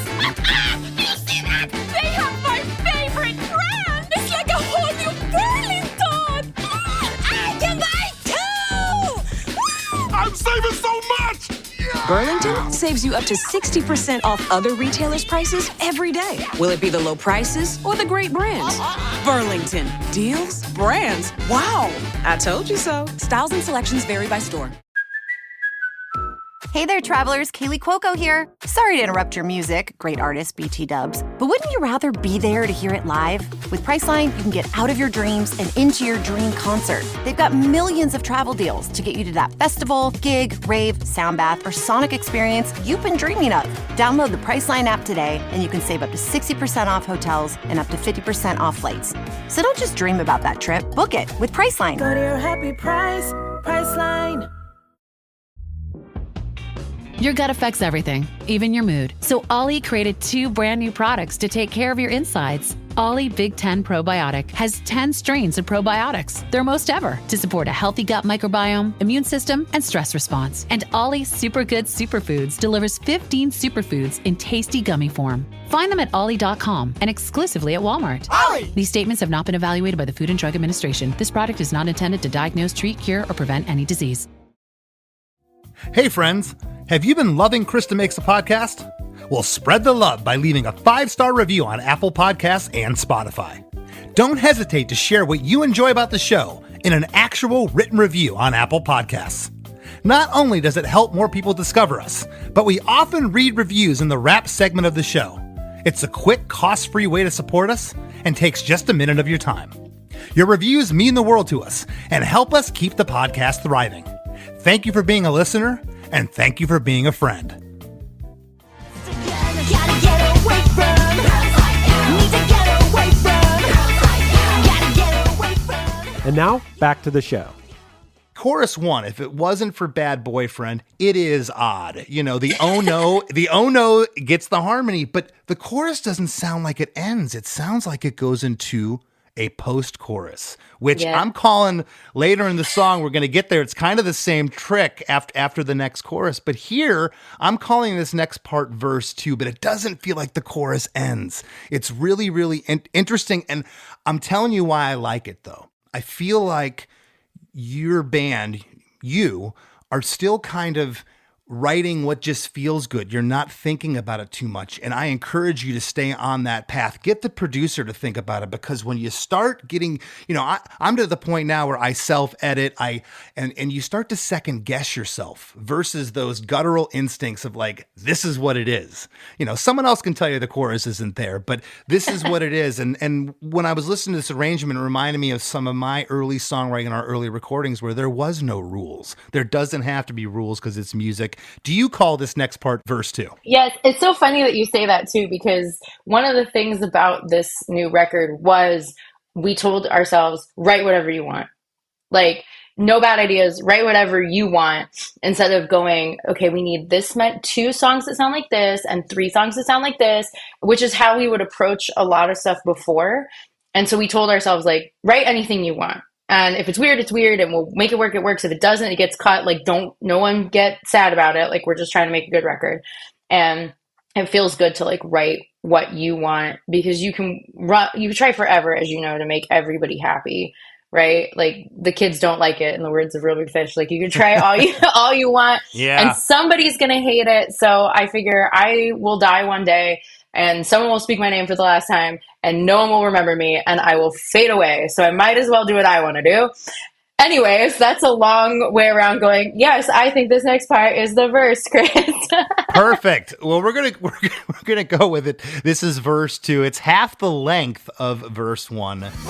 S5: Do you see that? They have my favorite brand! It's like a whole new Burlington! And
S7: Burlington saves you up to 60% off other retailers' prices every day. Will it be the low prices or the great brands? Burlington. Deals? Brands? Wow. I told you so. Styles and selections vary by store.
S8: Hey there, travelers. Kaylee Cuoco here. Sorry to interrupt your music, great artist BT Dubs, but wouldn't you rather be there to hear it live? With Priceline, you can get out of your dreams and into your dream concert. They've got millions of travel deals to get you to that festival, gig, rave, sound bath, or sonic experience you've been dreaming of. Download the Priceline app today, and you can save up to 60% off hotels and up to 50% off flights. So don't just dream about that trip. Book it with Priceline.
S5: Go to your happy price, Priceline.
S9: Your gut affects everything, even your mood. So Ollie created 2 brand new products to take care of your insides. Ollie Big 10 Probiotic has 10 strains of probiotics, their most ever, to support a healthy gut microbiome, immune system, and stress response. And Ollie Super Good Superfoods delivers 15 superfoods in tasty gummy form. Find them at ollie.com and exclusively at Walmart.
S5: Ollie!
S9: These statements have not been evaluated by the Food and Drug Administration. This product is not intended to diagnose, treat, cure, or prevent any disease.
S1: Hey friends, have you been loving Chris DeMakes A Podcast? Well, spread the love by leaving a 5-star review on Apple Podcasts and Spotify. Don't hesitate to share what you enjoy about the show in an actual written review on Apple Podcasts. Not only does it help more people discover us, but we often read reviews in the wrap segment of the show. It's a quick, cost-free way to support us and takes just a minute of your time. Your reviews mean the world to us and help us keep the podcast thriving. Thank you for being a listener, and thank you for being a friend.
S5: Gotta get away from. Need to get away from. Gotta get away from.
S3: And now, back to the show.
S1: Chorus 1, if it wasn't for Bad Boyfriend, it is odd. You know, the oh no gets the harmony, but the chorus doesn't sound like it ends. It sounds like it goes into a post-chorus, which I'm calling later in the song. We're going to get there. It's kind of the same trick after the next chorus. But here, I'm calling this next part verse 2, but it doesn't feel like the chorus ends. It's really, really interesting. And I'm telling you why I like it, though. I feel like your band, you, are still kind of writing what just feels good. You're not thinking about it too much. And I encourage you to stay on that path. Get the producer to think about it, because when you start getting, you know, I'm to the point now where I self-edit, and you start to second guess yourself versus those guttural instincts of like, this is what it is. You know, someone else can tell you the chorus isn't there, but this is what it is. And when I was listening to this arrangement, it reminded me of some of my early songwriting and our early recordings where there was no rules. There doesn't have to be rules because it's music. Do you call this next part verse 2?
S4: Yes, it's so funny that you say that too, because one of the things about this new record was we told ourselves, write whatever you want. Like, no bad ideas, write whatever you want, instead of going, okay, we need 2 songs that sound like this and 3 songs that sound like this, which is how we would approach a lot of stuff before. And so we told ourselves, like, write anything you want. And if it's weird, and we'll make it work, it works. If it doesn't, it gets cut. Like, no one get sad about it. Like, we're just trying to make a good record. And it feels good to like write what you want, because you can try forever, as you know, to make everybody happy, right? Like, the kids don't like it, in the words of Real Big Fish. Like, you can try all you want, and somebody's going to hate it. So I figure I will die one day, and someone will speak my name for the last time, and no one will remember me, and I will fade away. So I might as well do what I want to do. Anyways, that's a long way around going, yes, I think this next part is the verse, Chris.
S1: Perfect. Well, we're gonna go with it. This is verse 2. It's half the length of verse 1.
S5: You've been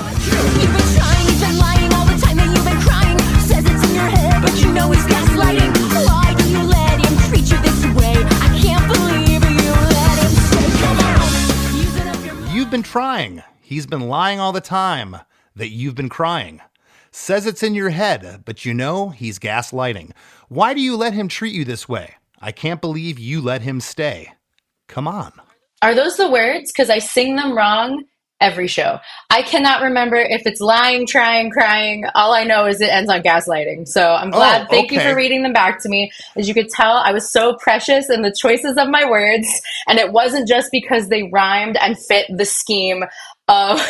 S5: trying, you've been lying all the time, and you've been crying. Says it's in your head, but you know it's gaslighting. Why do you let him treat you this way? I can't believe you let him say, come on. Using up your
S1: You've been trying. He's been lying all the time that you've been crying. Says it's in your head, but you know he's gaslighting. Why do you let him treat you this way? I can't believe you let him stay. Come on.
S4: Are those the words? Because I sing them wrong every show. I cannot remember if it's lying, trying, crying. All I know is it ends on gaslighting. So I'm glad. Thank you for reading them back to me. As you could tell, I was so precious in the choices of my words. And it wasn't just because they rhymed and fit the scheme of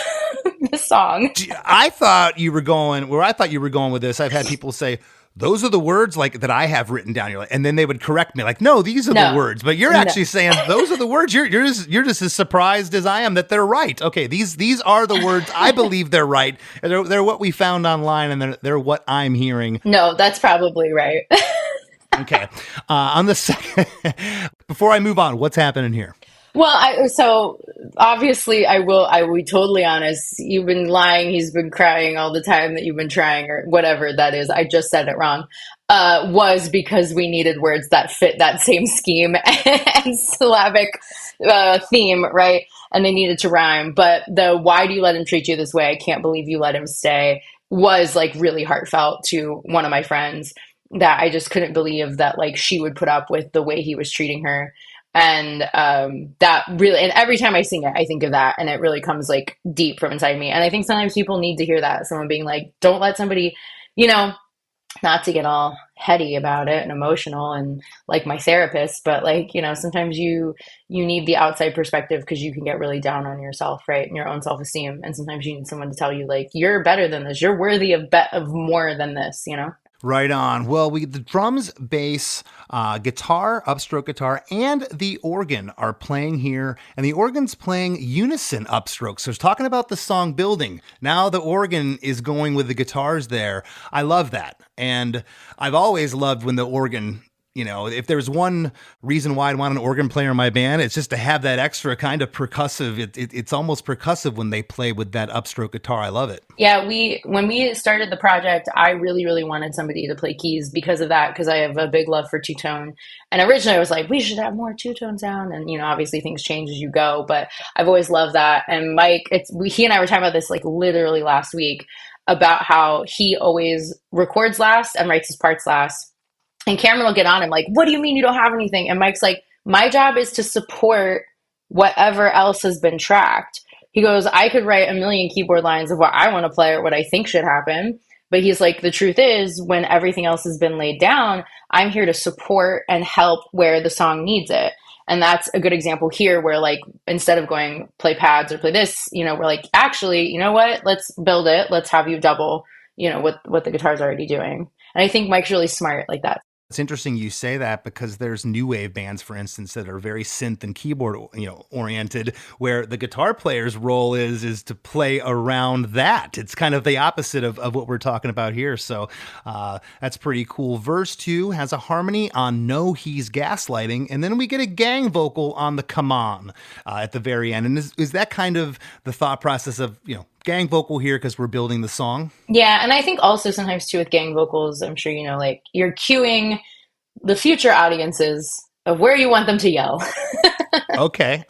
S4: the song.
S1: I thought you were going with this. I've had people say, those are the words like that I have written down. You're like, and then they would correct me like, no, these are the words, but you're actually saying those are the words. You're just as surprised as I am that they're right. Okay. These are the words. I believe they're right. They're what we found online, and they're what I'm hearing.
S4: No, that's probably right.
S1: Okay. On the second, before I move on, what's happening here?
S4: Well, so obviously I will be totally honest. You've been lying. He's been crying all the time that you've been trying, or whatever that is. I just said it wrong. Was because we needed words that fit that same scheme and syllabic theme, right? And they needed to rhyme. But the "why do you let him treat you this way? I can't believe you let him stay" was like really heartfelt to one of my friends, that I just couldn't believe that like she would put up with the way he was treating her. And that really, and every time I sing it, I think of that, and it really comes like deep from inside me. And I think sometimes people need to hear that, someone being like, don't let somebody, not to get all heady about it and emotional and like my therapist, but like, sometimes you need the outside perspective, because you can get really down on yourself, right? And your own self-esteem. And sometimes you need someone to tell you like, you're better than this. You're worthy of more than this,
S1: Right on. Well, the drums, bass, guitar, upstroke guitar, and the organ are playing here, and the organ's playing unison upstrokes. So it's talking about the song building. Now the organ is going with the guitars there. I love that. And I've always loved when the organ, if there's one reason why I'd want an organ player in my band, it's just to have that extra kind of percussive. It's almost percussive when they play with that upstroke guitar. I love it. Yeah,
S4: when we started the project, I really, really wanted somebody to play keys because of that, because I have a big love for two-tone. And originally I was like, we should have more two-tone sound. And, obviously things change as you go, but I've always loved that. And Mike, he and I were talking about this like literally last week, about how he always records last and writes his parts last. And Cameron will get on him like, what do you mean you don't have anything? And Mike's like, my job is to support whatever else has been tracked. He goes, I could write a million keyboard lines of what I want to play or what I think should happen. But he's like, the truth is, when everything else has been laid down, I'm here to support and help where the song needs it. And that's a good example here, where like, instead of going play pads or play this, we're like, actually, you know what? Let's build it. Let's have you double, what the guitar's already doing. And I think Mike's really smart like that.
S1: It's interesting you say that, because there's new wave bands, for instance, that are very synth and keyboard, oriented, where the guitar player's role is to play around that. It's kind of the opposite of what we're talking about here. So that's pretty cool. Verse 2 has a harmony on "No, He's Gaslighting," and then we get a gang vocal on the "Come On" at the very end. And is that kind of the thought process of, gang vocal here because we're building the song?
S4: Yeah, and I think also sometimes too with gang vocals, I'm sure like you're cueing the future audiences of where you want them to yell.
S1: Okay.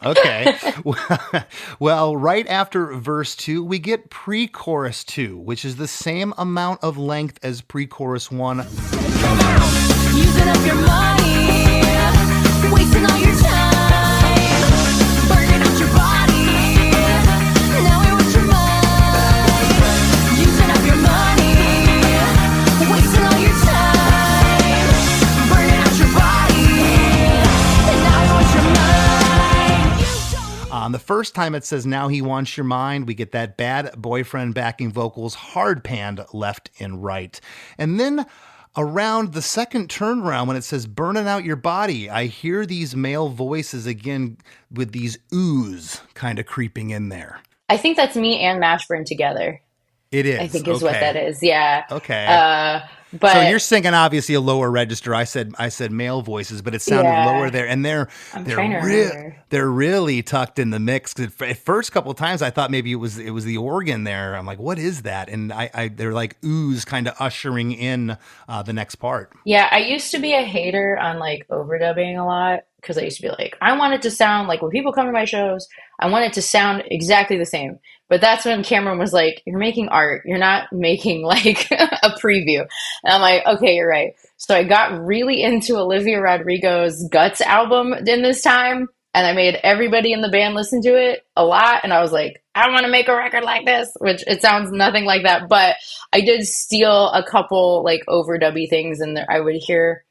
S1: Well, right after verse 2, we get pre-chorus 2, which is the same amount of length as pre-chorus 1.
S5: Using up your money, wasting all your time, burning out your body. Now I want your mind. Using up your money, wasting all your time, burning out your body. And now I want your mind.
S1: The first time it says "now he wants your mind," we get that bad boyfriend backing vocals, hard panned left and right. And then around the second turnaround, when it says "burning out your body," I hear these male voices again with these oohs kind of creeping in there.
S4: I think that's me and Mashburn together.
S1: It is.
S4: I think is what that is. Yeah.
S1: Okay.
S4: But
S1: so you're singing obviously a lower register. I said male voices, but it sounded lower there, and they're really tucked in the mix. 'Cause at first couple of times I thought maybe it was the organ there. I'm like, what is that? And they're like oohs kind of ushering in the next part.
S4: Yeah, I used to be a hater on like overdubbing a lot, because I used to be like, I want it to sound like when people come to my shows, I want it to sound exactly the same. But that's when Cameron was like, you're making art. You're not making like a preview. And I'm like, okay, you're right. So I got really into Olivia Rodrigo's Guts album in this time. And I made everybody in the band listen to it a lot. And I was like, I want to make a record like this, which it sounds nothing like that. But I did steal a couple like overdubby things. And I would hear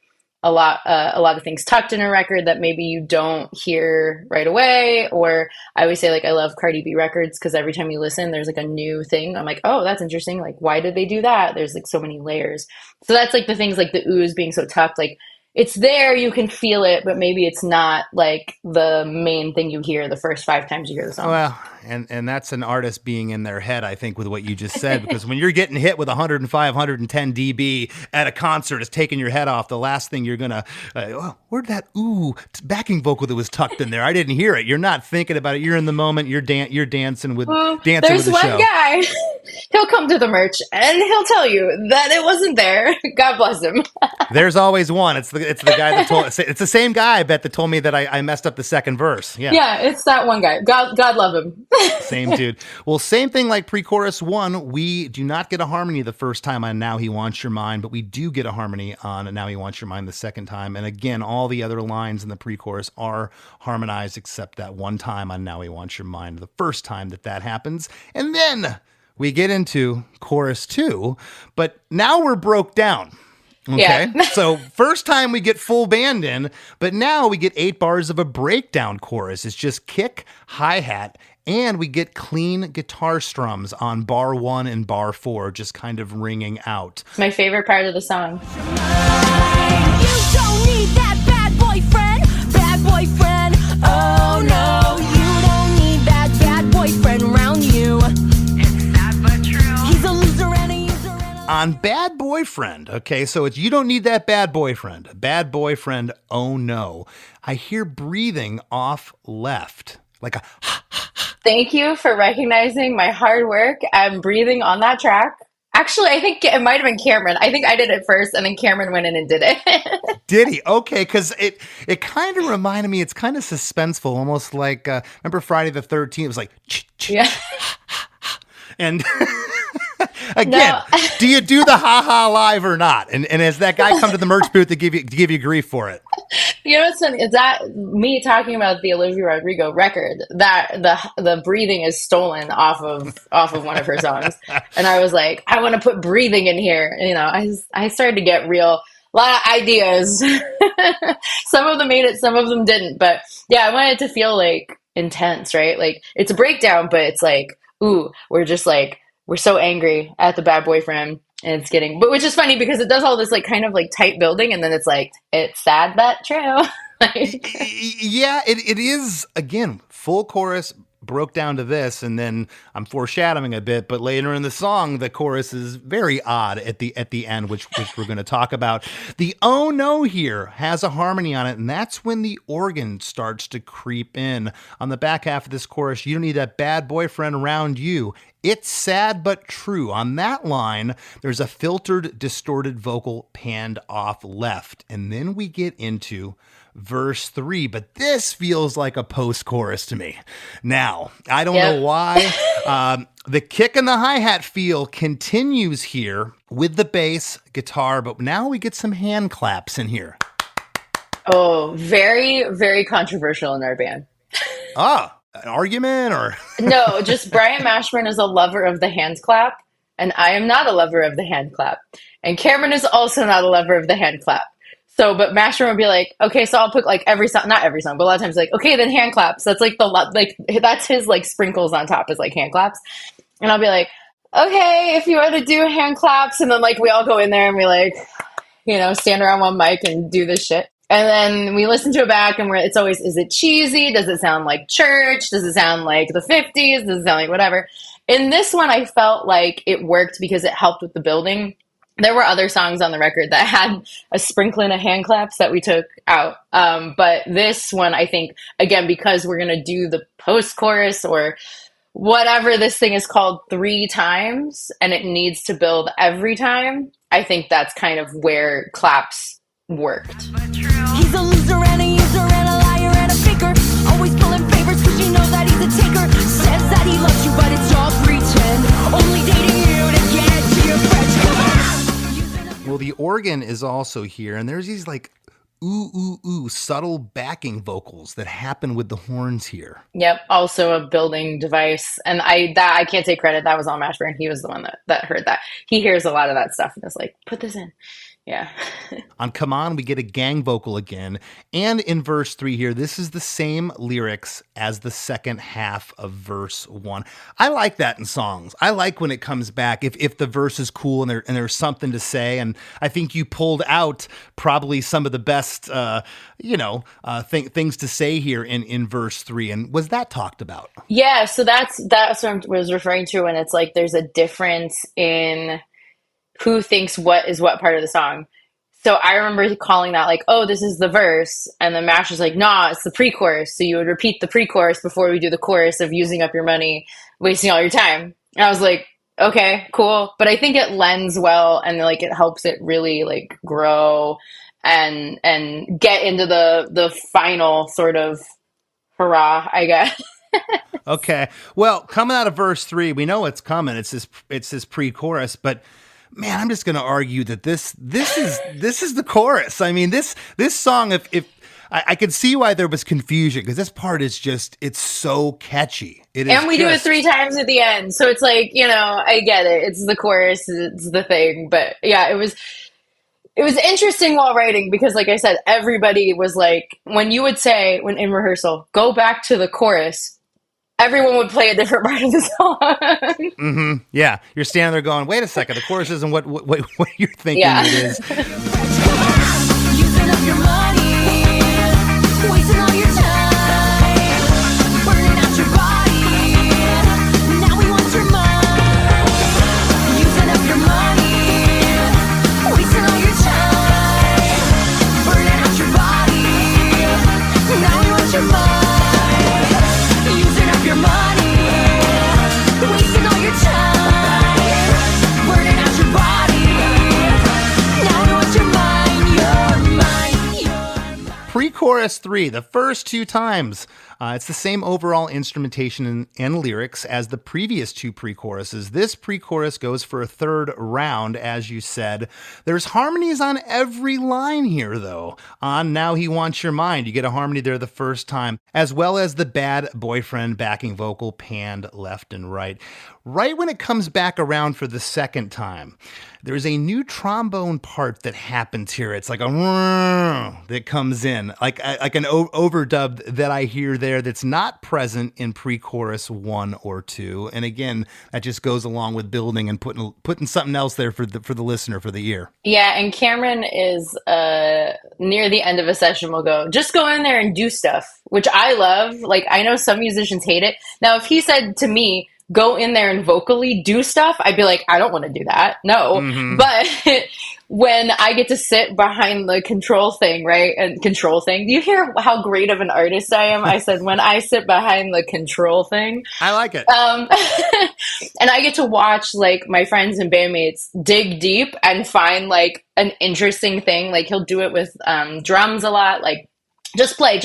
S4: a lot of things tucked in a record that maybe you don't hear right away. Or I always say, like, I love Cardi B records because every time you listen, there's like a new thing. I'm like, oh, that's interesting. Like, why did they do that? There's like so many layers. So that's like the things like the ooze being so tucked, like it's there, you can feel it, but maybe it's not like the main thing you hear the first 5 times you hear the song.
S1: Well, and that's an artist being in their head, I think, with what you just said, because when you're getting hit with 105, 110 dB at a concert, it's taking your head off. The last thing you're going to, where'd that backing vocal that was tucked in there? I didn't hear it. You're not thinking about it. You're in the moment. You're dancing with the show.
S4: There's one guy, he'll come to the merch and he'll tell you that it wasn't there. God bless him.
S1: There's always one. It's the guy that told, it's the same guy, I bet, that told me that I messed up the second verse.
S4: Yeah, it's that one guy. God love him.
S1: Same dude. Well, same thing like pre-chorus 1. We do not get a harmony the first time on Now He Wants Your Mind, but we do get a harmony on Now He Wants Your Mind the second time. And again, all the other lines in the pre-chorus are harmonized except that one time on Now He Wants Your Mind, the first time that happens. And then we get into chorus 2, but now we're broke down. Okay,
S4: yeah.
S1: So first time we get full band in, but now we get 8 bars of a breakdown chorus. It's just kick, hi-hat, and we get clean guitar strums on bar 1 and bar 4, just kind of ringing out.
S4: It's my favorite part of the song.
S5: You don't need that bad boyfriend, oh no. You don't need that bad boyfriend around you. It's sad but true. He's a loser and a user and a...
S1: On Bad Boyfriend, okay, so it's you don't need that bad boyfriend. Bad boyfriend, oh no. I hear breathing off left, like a
S4: Thank you for recognizing my hard work and breathing on that track. Actually, I think it might have been Cameron. I think I did it first, and then Cameron went in and did it.
S1: Did he? Okay, because it kind of reminded me, it's kind of suspenseful, almost like, remember Friday the 13th? It was like,
S4: yeah.
S1: And again, do you do the ha-ha live or not? And has that guy come to the merch booth to give you grief for it?
S4: You know what's funny? Is that me talking about the Olivia Rodrigo record, that the breathing is stolen off of one of her songs. And I was like, I want to put breathing in here. You know, I started to get a lot of ideas. Some of them made it, some of them didn't. But yeah, I wanted it to feel like intense, right? Like it's a breakdown, but it's like, ooh, we're so angry at the bad boyfriend. And it's but which is funny because it does all this like kind of like tight building, and then it's like, it's sad but true.
S1: Yeah, it is, again, full chorus broke down to this, and then I'm foreshadowing a bit, but later in the song the chorus is very odd at the end, which we're going to talk about. The oh no here has a harmony on it, and that's when the organ starts to creep in on the back half of this chorus. You don't need that bad boyfriend around you. It's sad but true. On that line, there's a filtered, distorted vocal panned off left, and then we get into verse 3, but this feels like a post-chorus to me. Now, I don't know why. The kick and the hi-hat feel continues here with the bass guitar, but now we get some hand claps in here.
S4: Oh, very, very controversial in our band.
S1: An argument or?
S4: No, just Brian Mashburn is a lover of the hand clap, and I am not a lover of the hand clap. And Cameron is also not a lover of the hand clap. So, but Mashburn would be like, okay, so I'll put like every song, not every song, but a lot of times like, okay, then hand claps. That's like that's his like sprinkles on top is like hand claps. And I'll be like, okay, if you want to do hand claps. And then like we all go in there and we like, you know, stand around one mic and do this shit. And then we listen to it back and it's always, is it cheesy? Does it sound like church? Does it sound like the 50s? Does it sound like whatever? In this one, I felt like it worked because it helped with the building. There were other songs on the record that had a sprinkling of hand claps that we took out. But this one, I think, again, because we're going to do the post-chorus or whatever this thing is called 3 times, and it needs to build every time, I think that's kind of where claps worked.
S5: He's a loser and a user and a liar and a faker. Always pulling favors because you know that he's a taker. Says that he loves you, but it's all pretend. Only dating you to get to your friends.
S1: Well, the organ is also here, and there's these like subtle backing vocals that happen with the horns here.
S4: Yep, also a building device. And I can't take credit. That was all Mashburn. He was the one that heard that. He hears a lot of that stuff and is like, put this in. Yeah.
S1: On Come On, we get a gang vocal again. And in verse 3 here, this is the same lyrics as the second half of verse 1. I like that in songs. I like when it comes back, if the verse is cool and there's something to say. And I think you pulled out probably some of the best, things to say here in verse 3. And was that talked about?
S4: Yeah, so that's what I was referring to when it's like there's a difference in who thinks what is what part of the song. So I remember calling that like, oh, this is the verse. And the Mash was like, nah, it's the pre-chorus. So you would repeat the pre-chorus before we do the chorus of using up your money, wasting all your time. And I was like, okay, cool. But I think it lends well and like it helps it really like grow and get into the final sort of hurrah, I guess.
S1: Okay. Well, coming out of verse 3, we know it's coming. It's this pre-chorus, but man, I'm just going to argue that this is the chorus. I mean, this song, if I could see why there was confusion, because this part is it's so catchy.
S4: And we do it 3 times at the end. So it's like, I get it. It's the chorus, it's the thing. But yeah, it was interesting while writing because, like I said, everybody was like, when you would say, when in rehearsal, go back to the chorus, everyone would play a different part of the song.
S1: Mm-hmm. Yeah. You're standing there going, wait a second, the chorus isn't what you're thinking it is.
S5: Using up your money, wasting all your time, burning out your body. Now we want your mind. Using up your money, wasting all your time, burning out your body. Now we want your mind. Using up your money, wasting all your time, burning out your body. Now we want your mind, your mind, your mind.
S1: Pre-chorus 3, the first 2 times. It's the same overall instrumentation and lyrics as the previous 2 pre-choruses. This pre-chorus goes for a 3rd round, as you said. There's harmonies on every line here, though. On Now He Wants Your Mind, you get a harmony there the first time, as well as the Bad Boyfriend backing vocal panned left and right. Right when it comes back around for the second time, there's a new trombone part that happens here. It's like a that comes in, like an overdub that I hear there that's not present in pre-chorus 1 or 2. And again, that just goes along with building and putting something else there for the listener, for the ear.
S4: Yeah, and Cameron is near the end of a session will go, just go in there and do stuff, which I love. Like, I know some musicians hate it. Now, if he said to me, go in there and vocally do stuff, I'd be like, I don't want to do that. No. Mm-hmm. But when I get to sit behind the control thing, right? And control thing. Do you hear how great of an artist I am? I said, when I sit behind the control thing.
S1: I like it.
S4: And I get to watch like my friends and bandmates dig deep and find like an interesting thing. Like he'll do it with drums a lot, like just play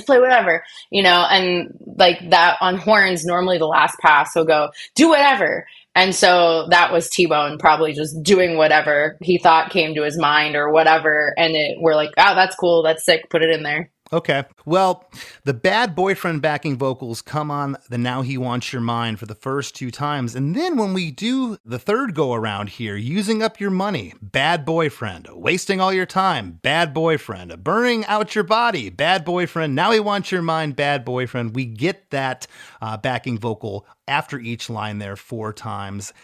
S4: whatever, and like that on horns, normally the last pass he'll go, do whatever. And so that was T-Bone probably just doing whatever he thought came to his mind or whatever. And we're like, oh, that's cool. That's sick. Put it in there.
S1: Okay. Well, the Bad Boyfriend backing vocals come on the Now He Wants Your Mind for the first 2 times. And then when we do the 3rd go around here, Using Up Your Money, Bad Boyfriend, Wasting All Your Time, Bad Boyfriend, Burning Out Your Body, Bad Boyfriend, Now He Wants Your Mind, Bad Boyfriend. We get that backing vocal after each line there 4 times.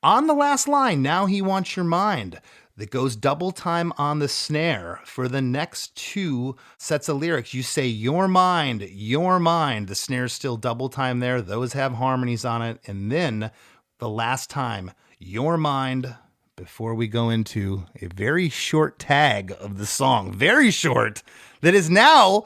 S1: On the last line, Now He Wants Your Mind, that goes double time on the snare. For the next 2 sets of lyrics, you say your mind, the snare's still double time there. Those have harmonies on it. And then the last time, your mind, before we go into a very short tag of the song, very short, that is now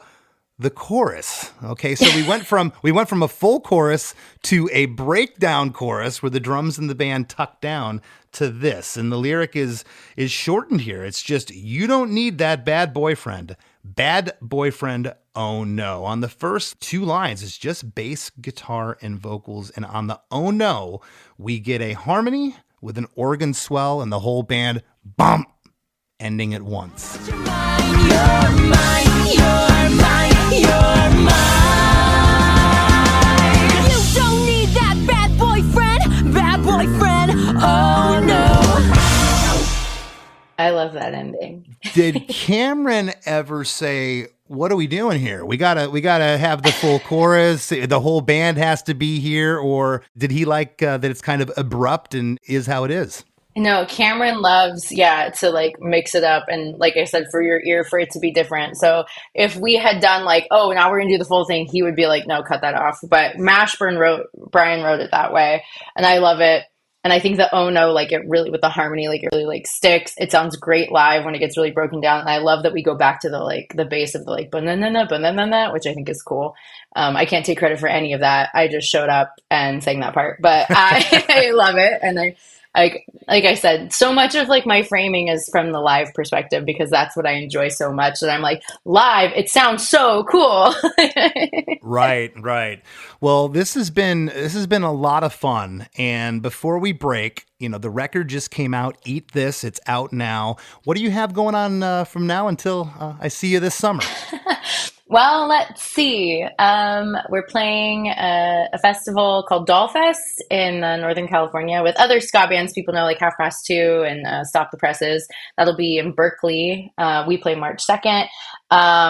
S1: the chorus. Okay, so we went from a full chorus to a breakdown chorus where the drums and the band tuck down to this. And the lyric is shortened here. It's just, you don't need that bad boyfriend. Bad boyfriend, oh no. On the first 2 lines, it's just bass, guitar, and vocals. And on the oh no, we get a harmony with an organ swell and the whole band bump, ending at once.
S5: You're mine, you're mine, you're mine. You don't need that bad boyfriend, oh no.
S4: I love that ending.
S1: Did Cameron ever say, what are we doing here? We gotta have the full chorus. The whole band has to be here. Or did he like that it's kind of abrupt and is how it is?
S4: No, Cameron loves, to like mix it up. And like I said, for your ear, for it to be different. So if we had done like, oh, now we're going to do the full thing, he would be like, no, cut that off. But Brian wrote it that way. And I love it. And I think the oh no, like it really, with the harmony, like it really like sticks. It sounds great live when it gets really broken down. And I love that we go back to the bass of the like banana, which I think is cool. I can't take credit for any of that. I just showed up and sang that part, but I love it. And like I said, so much of like my framing is from the live perspective because that's what I enjoy so much. And I'm like, live, it sounds so cool.
S1: Right. Well, this has been a lot of fun. And before we break, the record just came out. Eat This. It's out now. What do you have going on from now until I see you this summer?
S4: Well, let's see. We're playing a festival called Dollfest in Northern California with other ska bands people know, like Half Past Two and Stop the Presses. That'll be in Berkeley. We play March 2nd.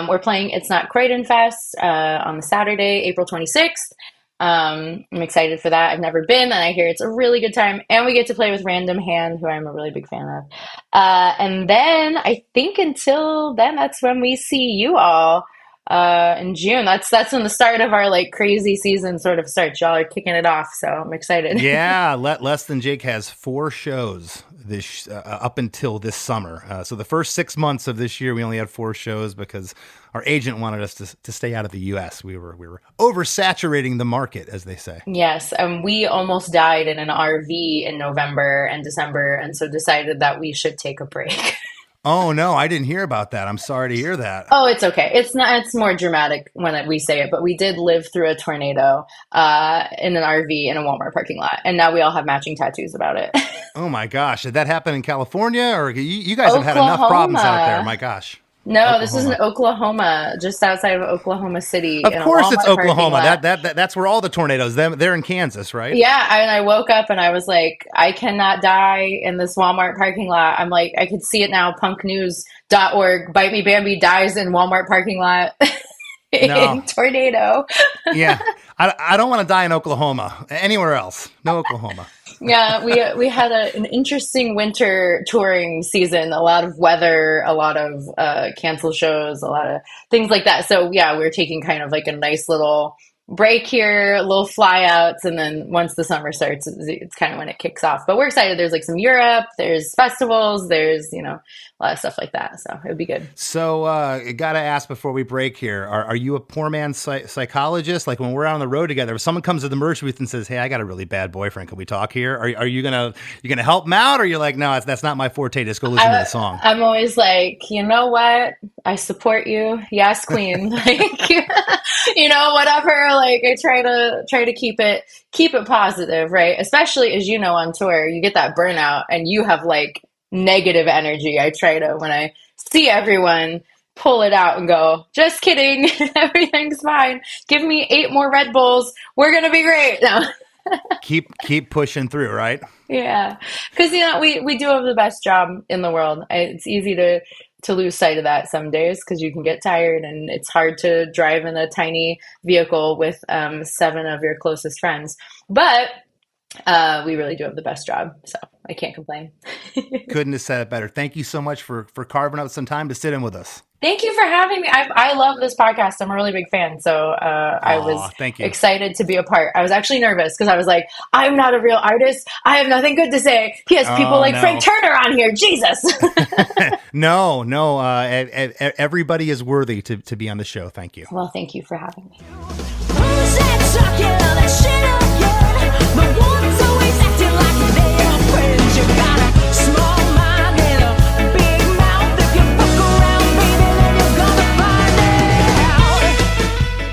S4: We're playing It's Not Croydon Fest on the Saturday, April 26th. I'm excited for that. I've never been, and I hear it's a really good time. And we get to play with Random Hand, who I'm a really big fan of. And then I think until then, that's when we see you all. In June. That's when the start of our like crazy season sort of starts. Y'all are kicking it off, so I'm excited.
S1: Yeah, Less Than Jake has 4 shows this up until this summer. So the first 6 months of this year, we only had 4 shows because our agent wanted us to stay out of the U.S. We were oversaturating the market, as they say.
S4: Yes, we almost died in an RV in November and December, and so decided that we should take a break.
S1: Oh, no, I didn't hear about that. I'm sorry to hear that.
S4: Oh, it's okay. It's more dramatic when we say it, but we did live through a tornado in an RV in a Walmart parking lot. And now we all have matching tattoos about it.
S1: Oh, my gosh. Did that happen in California? Or you guys have had enough problems out there. My gosh.
S4: No,
S1: Oklahoma.
S4: This is in Oklahoma, just outside of Oklahoma City.
S1: Of course it's Oklahoma. That's where all the tornadoes, they're in Kansas, right?
S4: Yeah, and I woke up and I was like, I cannot die in this Walmart parking lot. I'm like, I could see it now, punknews.org, Bite Me Bambi dies in Walmart parking lot in tornado.
S1: Yeah, I don't want to die in Oklahoma. Anywhere else. No Oklahoma.
S4: Yeah, we had an interesting winter touring season, a lot of weather, a lot of canceled shows, a lot of things like that. So yeah, we were taking kind of like a nice little break here, little flyouts, and then once the summer starts, it's kind of when it kicks off. But we're excited. There's like some Europe, there's festivals, there's a lot of stuff like that. So it would be good.
S1: So I gotta ask before we break here: Are you a poor man's psychologist? Like when we're out on the road together, if someone comes to the merch booth and says, "Hey, I got a really bad boyfriend. Can we talk here?" Are you gonna help him out, or you're like, "No, that's not my forte. Just go listen to the song." I'm
S4: always like, you know what? I support you. Yes, queen. Like, whatever. Like I try to keep it positive, right? Especially as on tour, you get that burnout and you have like negative energy. I try to, when I see everyone, pull it out and go, just kidding. Everything's fine. Give me 8 more Red Bulls. We're going to be great. No.
S1: keep pushing through, right?
S4: Yeah. Cause we do have the best job in the world. It's easy to lose sight of that some days because you can get tired and it's hard to drive in a tiny vehicle with 7 of your closest friends. But we really do have the best job, so I can't complain.
S1: Couldn't have said it better. Thank you so much for carving out some time to sit in with us.
S4: Thank you for having me. I love this podcast. I'm a really big fan, so I was excited to be a part. I was actually nervous because I was like, I'm not a real artist. I have nothing good to say. He has people like Frank Turner on here. Jesus.
S1: No. Everybody is worthy to be on the show. Thank you.
S4: Well, thank you for having me.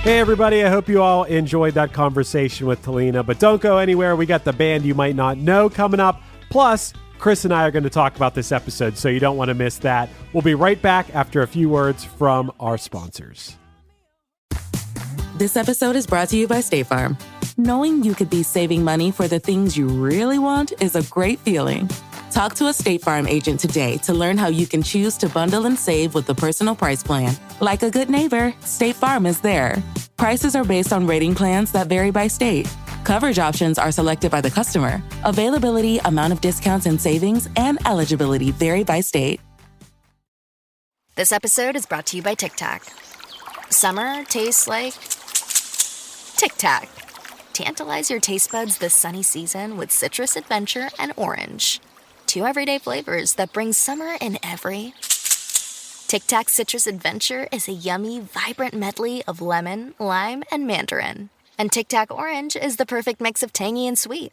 S3: Hey everybody, I hope you all enjoyed that conversation with Tahlena, but don't go anywhere. We got the band you might not know coming up. Plus, Chris and I are going to talk about this episode, so you don't want to miss that. We'll be right back after a few words from our sponsors.
S10: This episode is brought to you by State Farm. Knowing you could be saving money for the things you really want is a great feeling. Talk to a State Farm agent today to learn how you can choose to bundle and save with the Personal Price Plan. Like a good neighbor, State Farm is there. Prices are based on rating plans that vary by state. Coverage options are selected by the customer. Availability, amount of discounts and savings, and eligibility vary by state.
S11: This episode is brought to you by Tic Tac. Summer tastes like Tic Tac. Tantalize your taste buds this sunny season with citrus adventure and orange. 2 everyday flavors that bring summer in every. Tic Tac Citrus Adventure is a yummy, vibrant medley of lemon, lime, and mandarin. And Tic Tac Orange is the perfect mix of tangy and sweet.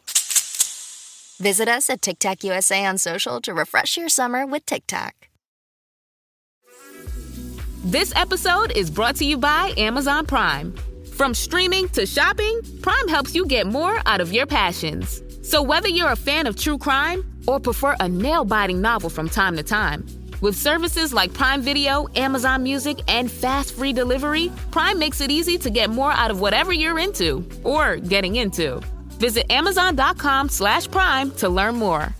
S11: Visit us at Tic Tac USA on social to refresh your summer with Tic Tac.
S12: This episode is brought to you by Amazon Prime. From streaming to shopping, Prime helps you get more out of your passions. So whether you're a fan of true crime or prefer a nail-biting novel from time to time, with services like Prime Video, Amazon Music, and fast free delivery, Prime makes it easy to get more out of whatever you're into or getting into. Visit Amazon.com/Prime to learn more.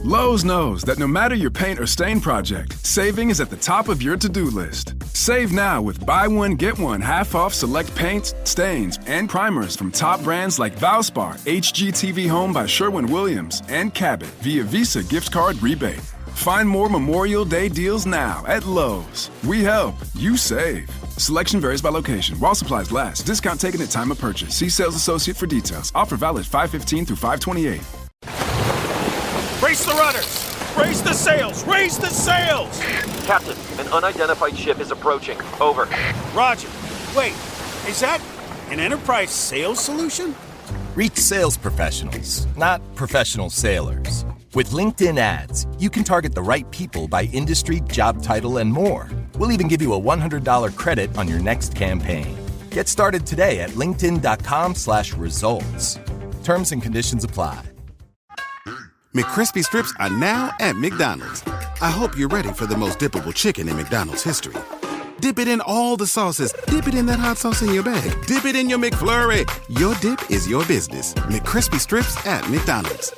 S13: Lowe's knows that no matter your paint or stain project, saving is at the top of your to-do list. Save now with buy one, get one half off select paints, stains, and primers from top brands like Valspar, HGTV Home by Sherwin-Williams, and Cabot via Visa gift card rebate. Find more Memorial Day deals now at Lowe's. We help, you save. Selection varies by location. While supplies last, discount taken at time of purchase. See sales associate for details. Offer valid 5/15 through 5/28.
S14: Brace the rudders! Raise the sails! Raise the sails!
S15: Captain, an unidentified ship is approaching. Over.
S14: Roger. Wait, is that an enterprise sales solution?
S16: Reach sales professionals, not professional sailors. With LinkedIn ads, you can target the right people by industry, job title, and more. We'll even give you a $100 credit on your next campaign. Get started today at linkedin.com/results. Terms and conditions apply.
S17: McCrispy strips are now at McDonald's. I hope you're ready for the most dippable chicken in McDonald's history. Dip it in all the sauces. Dip it in that hot sauce in your bag. Dip it in your McFlurry. Your dip is your business. McCrispy strips at McDonald's.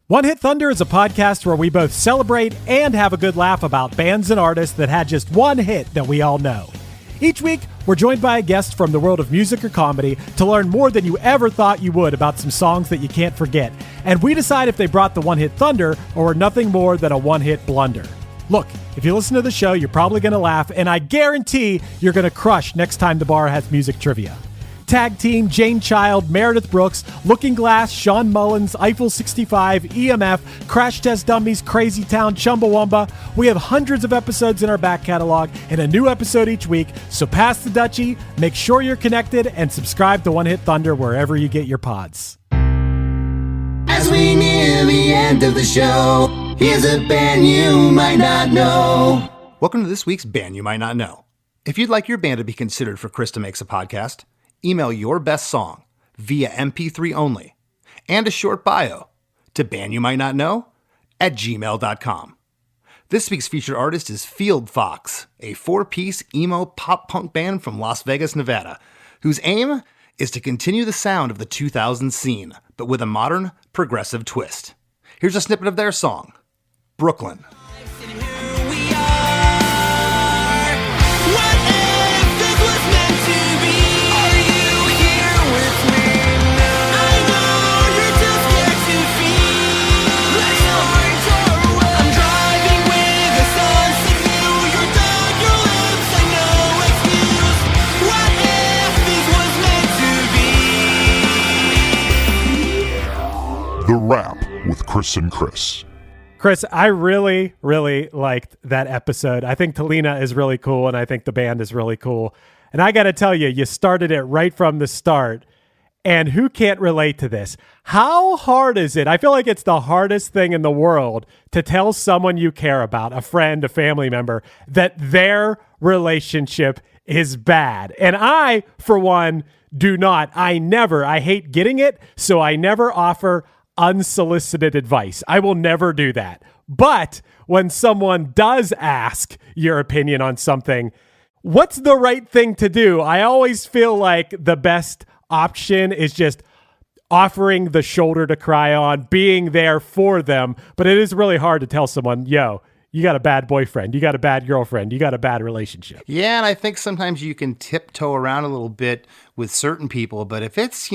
S3: One Hit Thunder is a podcast where we both celebrate and have a good laugh about bands and artists that had just one hit that we all know. Each week, we're joined by a guest from the world of music or comedy to learn more than you ever thought you would about some songs that you can't forget. And we decide if they brought the One Hit Thunder or were nothing more than a one-hit blunder. Look, if you listen to the show, you're probably going to laugh, and I guarantee you're going to crush next time the bar has music trivia. Tag Team, Jane Child, Meredith Brooks, Looking Glass, Sean Mullins, Eiffel 65, EMF, Crash Test Dummies, Crazy Town, Chumbawamba. We have hundreds of episodes in our back catalog and a new episode each week, so pass the Dutchie, make sure you're connected, and subscribe to One Hit Thunder wherever you get your pods.
S18: As we near the end of the show, here's a band you might not know.
S1: Welcome to this week's Band You Might Not Know. If you'd like your band to be considered for Chris DeMakes A Podcast, email your best song via MP3 only and a short bio to bandyoumightnotknow@gmail.com. This week's featured artist is Field Fox, a 4-piece emo pop-punk band from Las Vegas, Nevada, whose aim is to continue the sound of the 2000s scene, but with a modern, progressive twist. Here's a snippet of their song, Brooklyn.
S19: The Wrap with Chris and Chris.
S3: Chris, I really, really liked that episode. I think Tahlena is really cool, and I think the band is really cool. And I got to tell you, you started it right from the start. And who can't relate to this? How hard is it? I feel like it's the hardest thing in the world to tell someone you care about, a friend, a family member, that their relationship is bad. And I, for one, do not. I hate getting it, so I never offer unsolicited advice. I will never do that. But when someone does ask your opinion on something, what's the right thing to do? I always feel like the best option is just offering the shoulder to cry on, being there for them. But it is really hard to tell someone, yo, you got a bad boyfriend, you got a bad girlfriend, you got a bad relationship.
S1: Yeah, and I think sometimes you can tiptoe around a little bit with certain people, but if it's,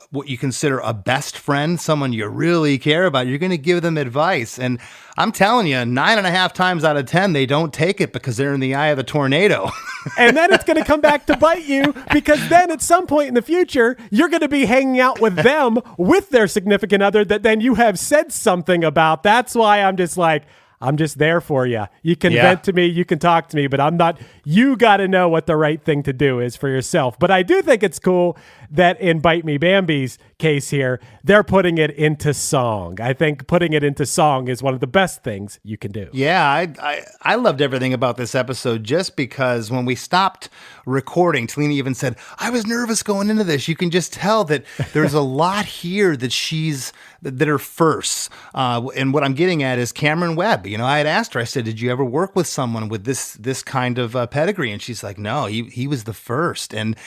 S1: what you consider a best friend, someone you really care about, you're going to give them advice. And I'm telling you, 9.5 times out of 10, they don't take it because they're in the eye of the tornado.
S3: And then it's going to come back to bite you, because then at some point in the future, you're going to be hanging out with them with their significant other that then you have said something about. That's why I'm just like, I'm just there for you. You can vent to me, you can talk to me, but I'm not, you got to know what the right thing to do is for yourself. But I do think it's cool that in Bite Me Bambi's case here, they're putting it into song. I think putting it into song is one of the best things you can do.
S1: Yeah, I loved everything about this episode just because when we stopped recording, Tahlena even said, I was nervous going into this. You can just tell that there's a lot here that are firsts. And what I'm getting at is Cameron Webb. I had asked her, I said, did you ever work with someone with this kind of pedigree? And she's like, no, he was the first. And,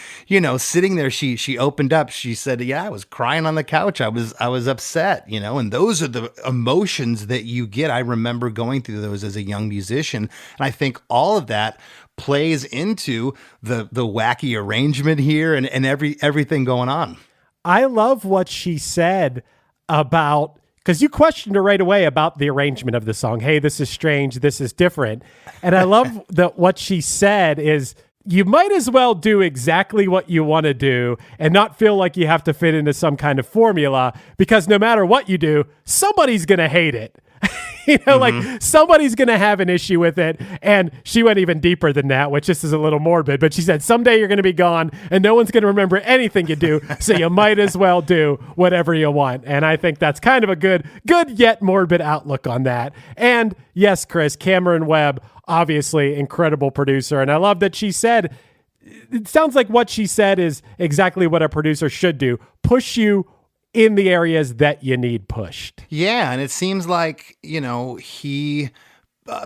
S1: sitting there, she opened up. She said, yeah, I was crying on the couch. I was upset, and those are the emotions that you get. I remember going through those as a young musician. And I think all of that plays into the wacky arrangement here and everything going on.
S3: I love what she said about, because you questioned her right away about the arrangement of the song. Hey, this is strange. This is different. And I love that what she said is, you might as well do exactly what you want to do and not feel like you have to fit into some kind of formula, because no matter what you do, somebody's going to hate it. Like somebody's going to have an issue with it. And she went even deeper than that, which just is a little morbid, but she said, someday you're going to be gone and no one's going to remember anything you do. So you might as well do whatever you want. And I think that's kind of a good yet morbid outlook on that. And yes, Chris, Cameron Webb, obviously incredible producer. And I love that she said, it sounds like what she said is exactly what a producer should do. Push you in the areas that you need pushed.
S1: Yeah, and it seems like, he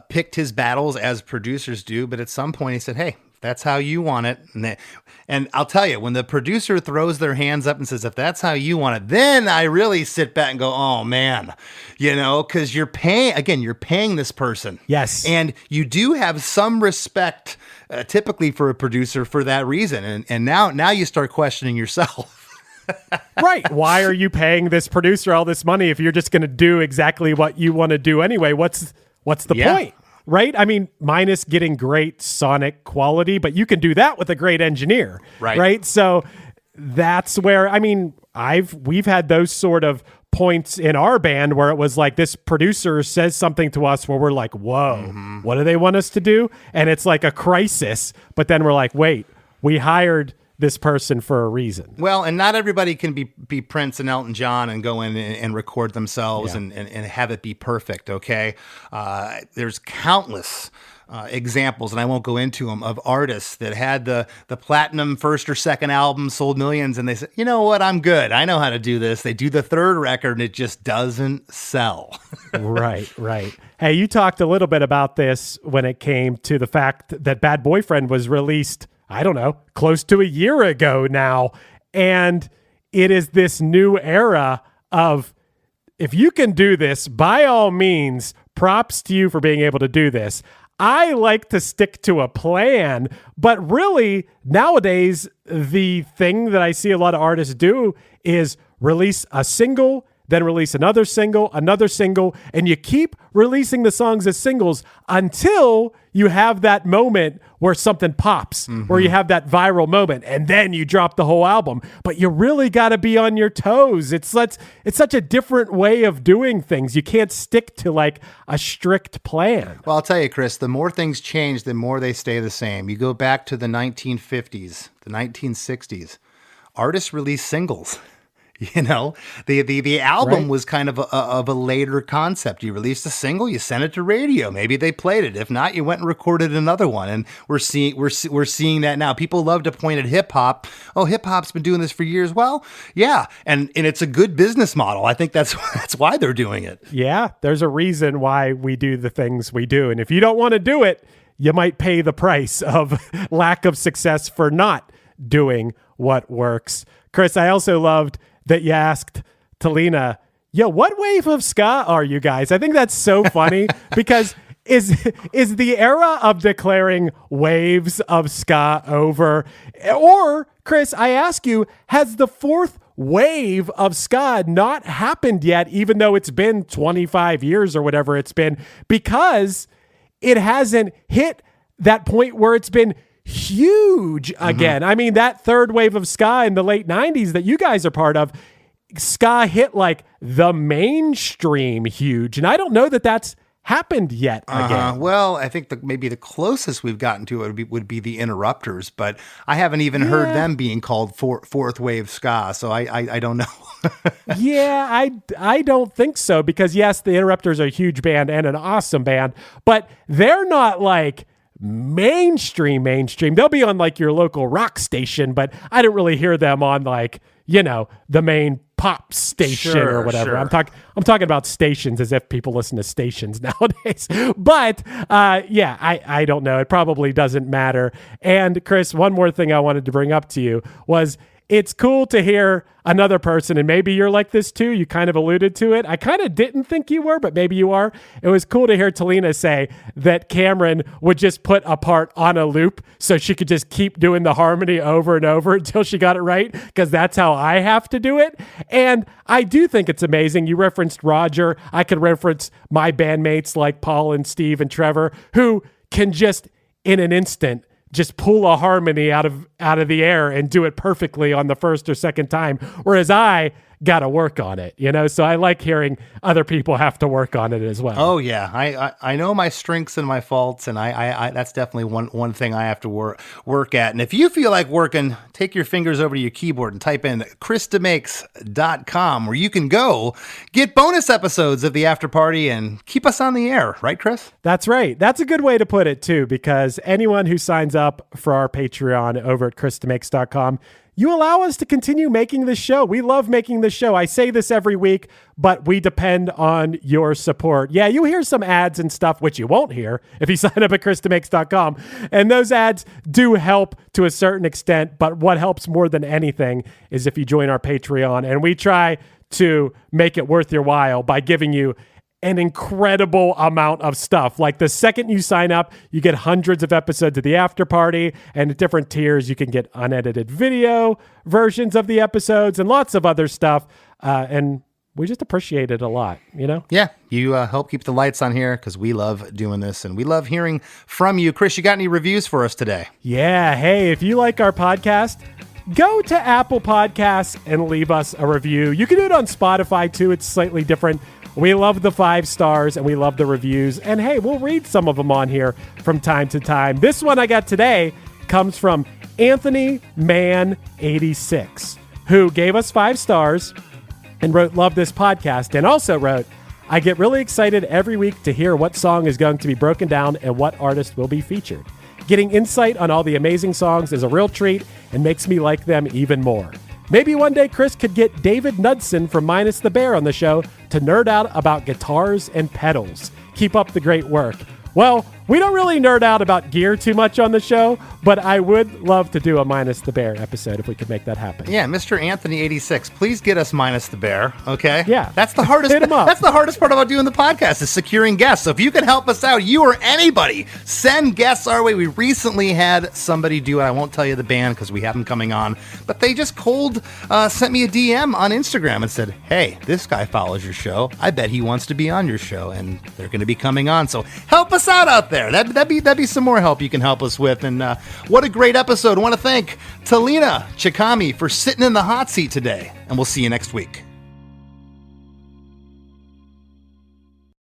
S1: picked his battles as producers do, but at some point he said, hey, if that's how you want it. And I'll tell you, when the producer throws their hands up and says, if that's how you want it, then I really sit back and go, oh man, because you're paying this person.
S3: Yes.
S1: And you do have some respect typically for a producer for that reason. And now you start questioning yourself.
S3: Right. Why are you paying this producer all this money if you're just going to do exactly what you want to do anyway? What's the point? Right? I mean, minus getting great sonic quality, but you can do that with a great engineer. Right? So that's where, we've had those sort of points in our band where it was like this producer says something to us where we're like, whoa, what do they want us to do? And it's like a crisis, but then we're like, wait, we hired this person for a reason.
S1: Well, and not everybody can be Prince and Elton John and go in and record themselves and have it be perfect, okay? There's countless examples, and I won't go into them, of artists that had the platinum first or second album, sold millions, and they said, you know what, I'm good. I know how to do this. They do the third record, and it just doesn't sell.
S3: Right. Hey, you talked a little bit about this when it came to the fact that Bad Boyfriend was released, I don't know, close to a year ago now. And it is this new era of, if you can do this, by all means, props to you for being able to do this. I like to stick to a plan, but really nowadays, the thing that I see a lot of artists do is release a single, then release another single, and you keep releasing the songs as singles until you have that moment where something pops, where you have that viral moment, and then you drop the whole album. But you really got to be on your toes. It's such a different way of doing things. You can't stick to like a strict plan.
S1: Well, I'll tell you, Chris, the more things change, the more they stay the same. You go back to the 1950s, the 1960s, artists released singles. You know, the album
S3: Right.
S1: was kind of a later concept. You released a single, you sent it to radio. Maybe they played it. If not, you went and recorded another one. And we're seeing that now. People love to point at hip hop. Oh, hip hop's been doing this for years. Well, yeah, and it's a good business model. I think that's why they're doing it.
S3: Yeah, there's a reason why we do the things we do. And if you don't want to do it, you might pay the price of lack of success for not doing what works. Chris, I also loved that you asked Tahlena, yo, what wave of ska are you guys? I think that's so funny because is the era of declaring waves of ska over? Or, Chris, I ask you, has the fourth wave of ska not happened yet, even though it's been 25 years or whatever it's been, because it hasn't hit that point where it's been huge again? I mean, that third wave of ska in the late 90s that you guys are part of, ska hit like the mainstream huge. And I don't know that that's happened yet again.
S1: Well, I think maybe the closest we've gotten to it would be the Interrupters, but I haven't even heard them being called fourth wave ska, so I don't know.
S3: Yeah, I don't think so, because yes, the Interrupters are a huge band and an awesome band, but they're not like mainstream. They'll be on like your local rock station, but I don't really hear them on like, you know, the main pop station or whatever.
S1: Sure.
S3: I'm talking about stations as if people listen to stations nowadays. But yeah, I don't know. It probably doesn't matter. And Chris, one more thing I wanted to bring up to you was it's cool to hear another person, and maybe you're like this too. You kind of alluded to it. I kind of didn't think you were, but maybe you are. It was cool to hear Tahlena say that Cameron would just put a part on a loop so she could just keep doing the harmony over and over until she got it right, because that's how I have to do it. And I do think it's amazing. You referenced Roger. I could reference my bandmates like Paul and Steve and Trevor, who can just in an instant just pull a harmony out of the air and do it perfectly on the first or second time, whereas I got to work on it, you know? So I like hearing other people have to work on it as well.
S1: Oh yeah. I know my strengths and my faults, and I that's definitely one thing I have to work at. And if you feel like working, take your fingers over to your keyboard and type in chrisdemakes.com, where you can go get bonus episodes of the After Party and keep us on the air. Right, Chris?
S3: That's right. That's a good way to put it too, because anyone who signs up for our Patreon over at chrisdemakes.com, you allow us to continue making this show. We love making this show. I say this every week, but we depend on your support. Yeah, you hear some ads and stuff, which you won't hear if you sign up at chrisdemakes.com. And those ads do help to a certain extent, but what helps more than anything is if you join our Patreon. And we try to make it worth your while by giving you an incredible amount of stuff. Like the second you sign up, you get hundreds of episodes of the After Party, and at different tiers, you can get unedited video versions of the episodes and lots of other stuff. And we just appreciate it a lot, you know?
S1: Yeah, you help keep the lights on here because we love doing this and we love hearing from you. Chris, you got any reviews for us today?
S3: Yeah. Hey, if you like our podcast, go to Apple Podcasts and leave us a review. You can do it on Spotify too. It's slightly different. We love the 5 stars and we love the reviews. And hey, we'll read some of them on here from time to time. This one I got today comes from Anthony Mann 86, who gave us 5 stars and wrote, "Love this podcast," and also wrote, "I get really excited every week to hear what song is going to be broken down and what artist will be featured. Getting insight on all the amazing songs is a real treat and makes me like them even more. Maybe one day Chris could get David Knudsen from Minus the Bear on the show to nerd out about guitars and pedals. Keep up the great work." Well, we don't really nerd out about gear too much on the show, but I would love to do a Minus the Bear episode if we could make that happen.
S1: Yeah, Mr. Anthony 86, please get us Minus the Bear, okay?
S3: Yeah.
S1: That's the hardest.
S3: Hit him up.
S1: That's the hardest part about doing the podcast is securing guests. So if you can help us out, you or anybody, send guests our way. We recently had somebody do it. I won't tell you the band because we have them coming on, but they just sent me a DM on Instagram and said, "Hey, this guy follows your show. I bet he wants to be on your show," and they're going to be coming on. So help us out there. That'd be some more help you can help us with. And what a great episode. I want to thank Tahlena Chikami for sitting in the hot seat today, and we'll see you next week.